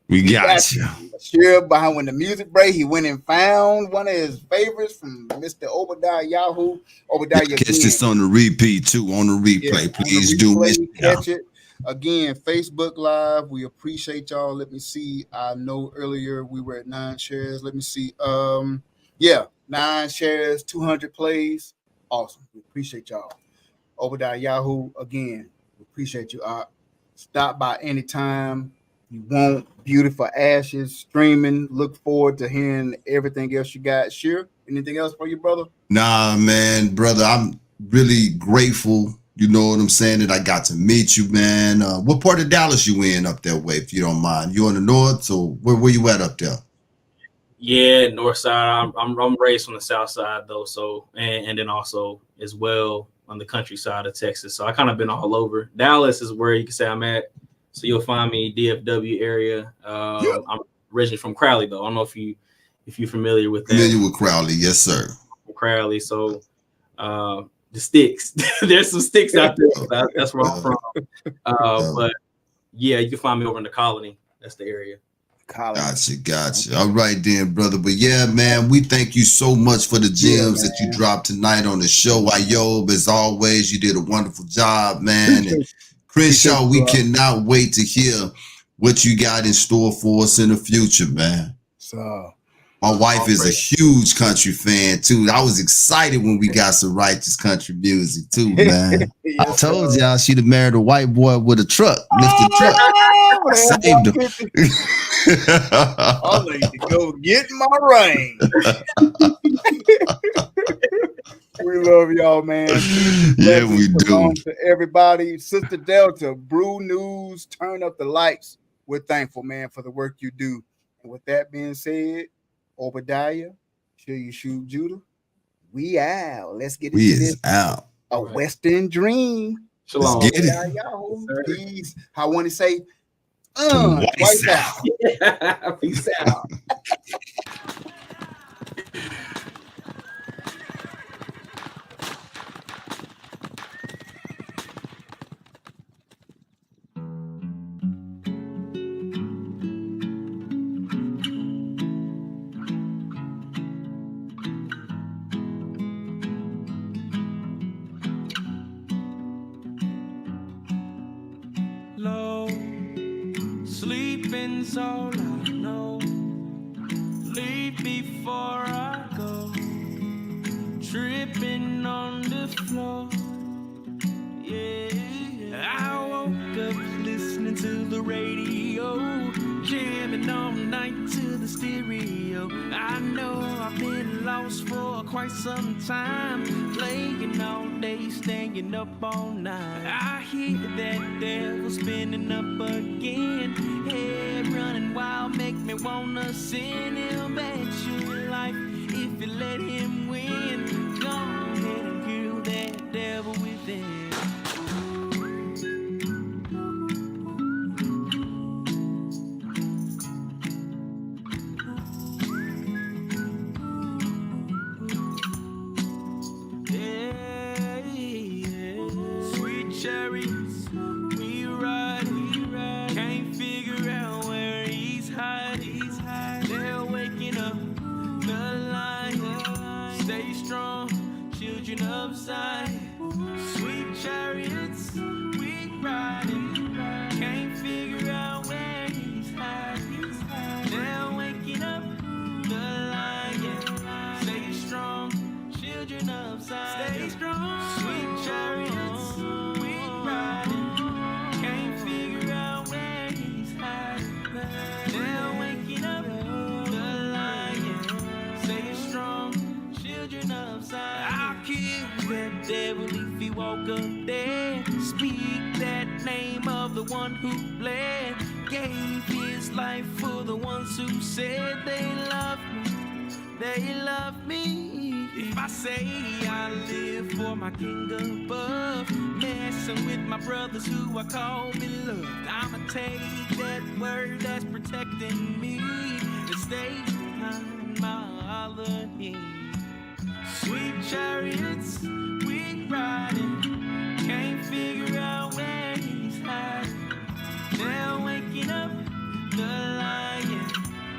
[SPEAKER 4] We got you.
[SPEAKER 3] Sure, behind when the music break, he went and found one of his favorites from Mr. Obadiah Yahu. Obadiah,
[SPEAKER 4] catch this on the repeat too. On the replay, please do it.
[SPEAKER 3] Catch it again. Facebook Live. We appreciate y'all. Let me see. I know earlier we were at 9 shares. Let me see. 9 shares, 200 plays. Awesome. We appreciate y'all. Obadiah Yahu again. We appreciate you. Stop by anytime you want. Beauty Fir Ashes streaming. Look forward to hearing everything else you got. Sure. Anything else for you, brother?
[SPEAKER 4] Nah, man, brother. I'm really grateful. You know what I'm saying? That I got to meet you, man. What part of Dallas you in up that way, if you don't mind? You on the north, so where you at up there?
[SPEAKER 5] Yeah, north side. I'm raised on the south side though, so and then also as well on the countryside of Texas. So I kind of been all over. Dallas is where you can say I'm at. So you'll find me DFW area. I'm originally from Crowley though. I don't know if you're familiar with that.
[SPEAKER 4] Familiar with Crowley, yes, sir.
[SPEAKER 5] Crowley. So the sticks. There's some sticks out there. That's where I'm from. But yeah, you can find me over in the Colony. That's the area.
[SPEAKER 4] Gotcha. All right then, brother. But yeah, man, we thank you so much for the gems that you dropped tonight on the show. Ayob, as always, you did a wonderful job, man. And Crenshaw, we cannot wait to hear what you got in store for us in the future, man.
[SPEAKER 3] So
[SPEAKER 4] my wife is a huge country fan too. I was excited when we got some righteous country music too, man. I told y'all she'd have married a white boy with a truck, lifted truck. Saved him.
[SPEAKER 3] I need to go get my ring. We love y'all, man.
[SPEAKER 4] Yeah, we do.
[SPEAKER 3] To everybody, Sister Delta, Brew News, turn up the lights. We're thankful, man, for the work you do. And with that being said, Obadiah, sure you shoot Judah. We out. Let's get into this.
[SPEAKER 4] Out.
[SPEAKER 3] A Western dream.
[SPEAKER 5] Shalom.
[SPEAKER 4] Let's get it.
[SPEAKER 3] Peace. I want to say, twice out. Peace out.
[SPEAKER 1] Low, sleeping's all I know. Leave before I go. Tripping on the floor. Yeah, I woke up listening to the radio. jamming all night to the stereo. I know I've been lost for quite some time, playing all day, staying up all night. I hear that devil spinning up again, head running wild, make me wanna sin. He'll bet your life if you let him win. Go ahead and kill that devil within. Cherries, we ride, can't figure out where he's hiding. They're waking up the line, stay strong, children of Zion. Sweet chariots, we riding, can't figure out where he's hiding. They're waking up the line, stay strong, children of Zion. Stay strong, sweet chariots. I'll kill that devil if he walk up there. Speak that name of the one who bled, gave his life for the ones who said they love me. They love me. If I say I live for my king above, messing with my brothers who I call beloved, I'ma take that word that's protecting me and stay behind my holiday. Sweet chariots, we riding, can't figure out where he's hiding. They're waking up the lion,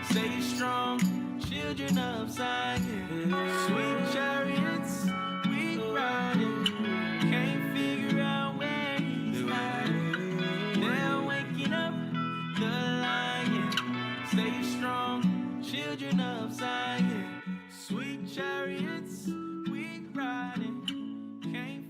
[SPEAKER 1] stay strong, children of Zion. Sweet chariots, we riding, can't figure out where he's hiding. They're waking up the lion, stay strong, children of Zion. Sweet chariots, we riding, can't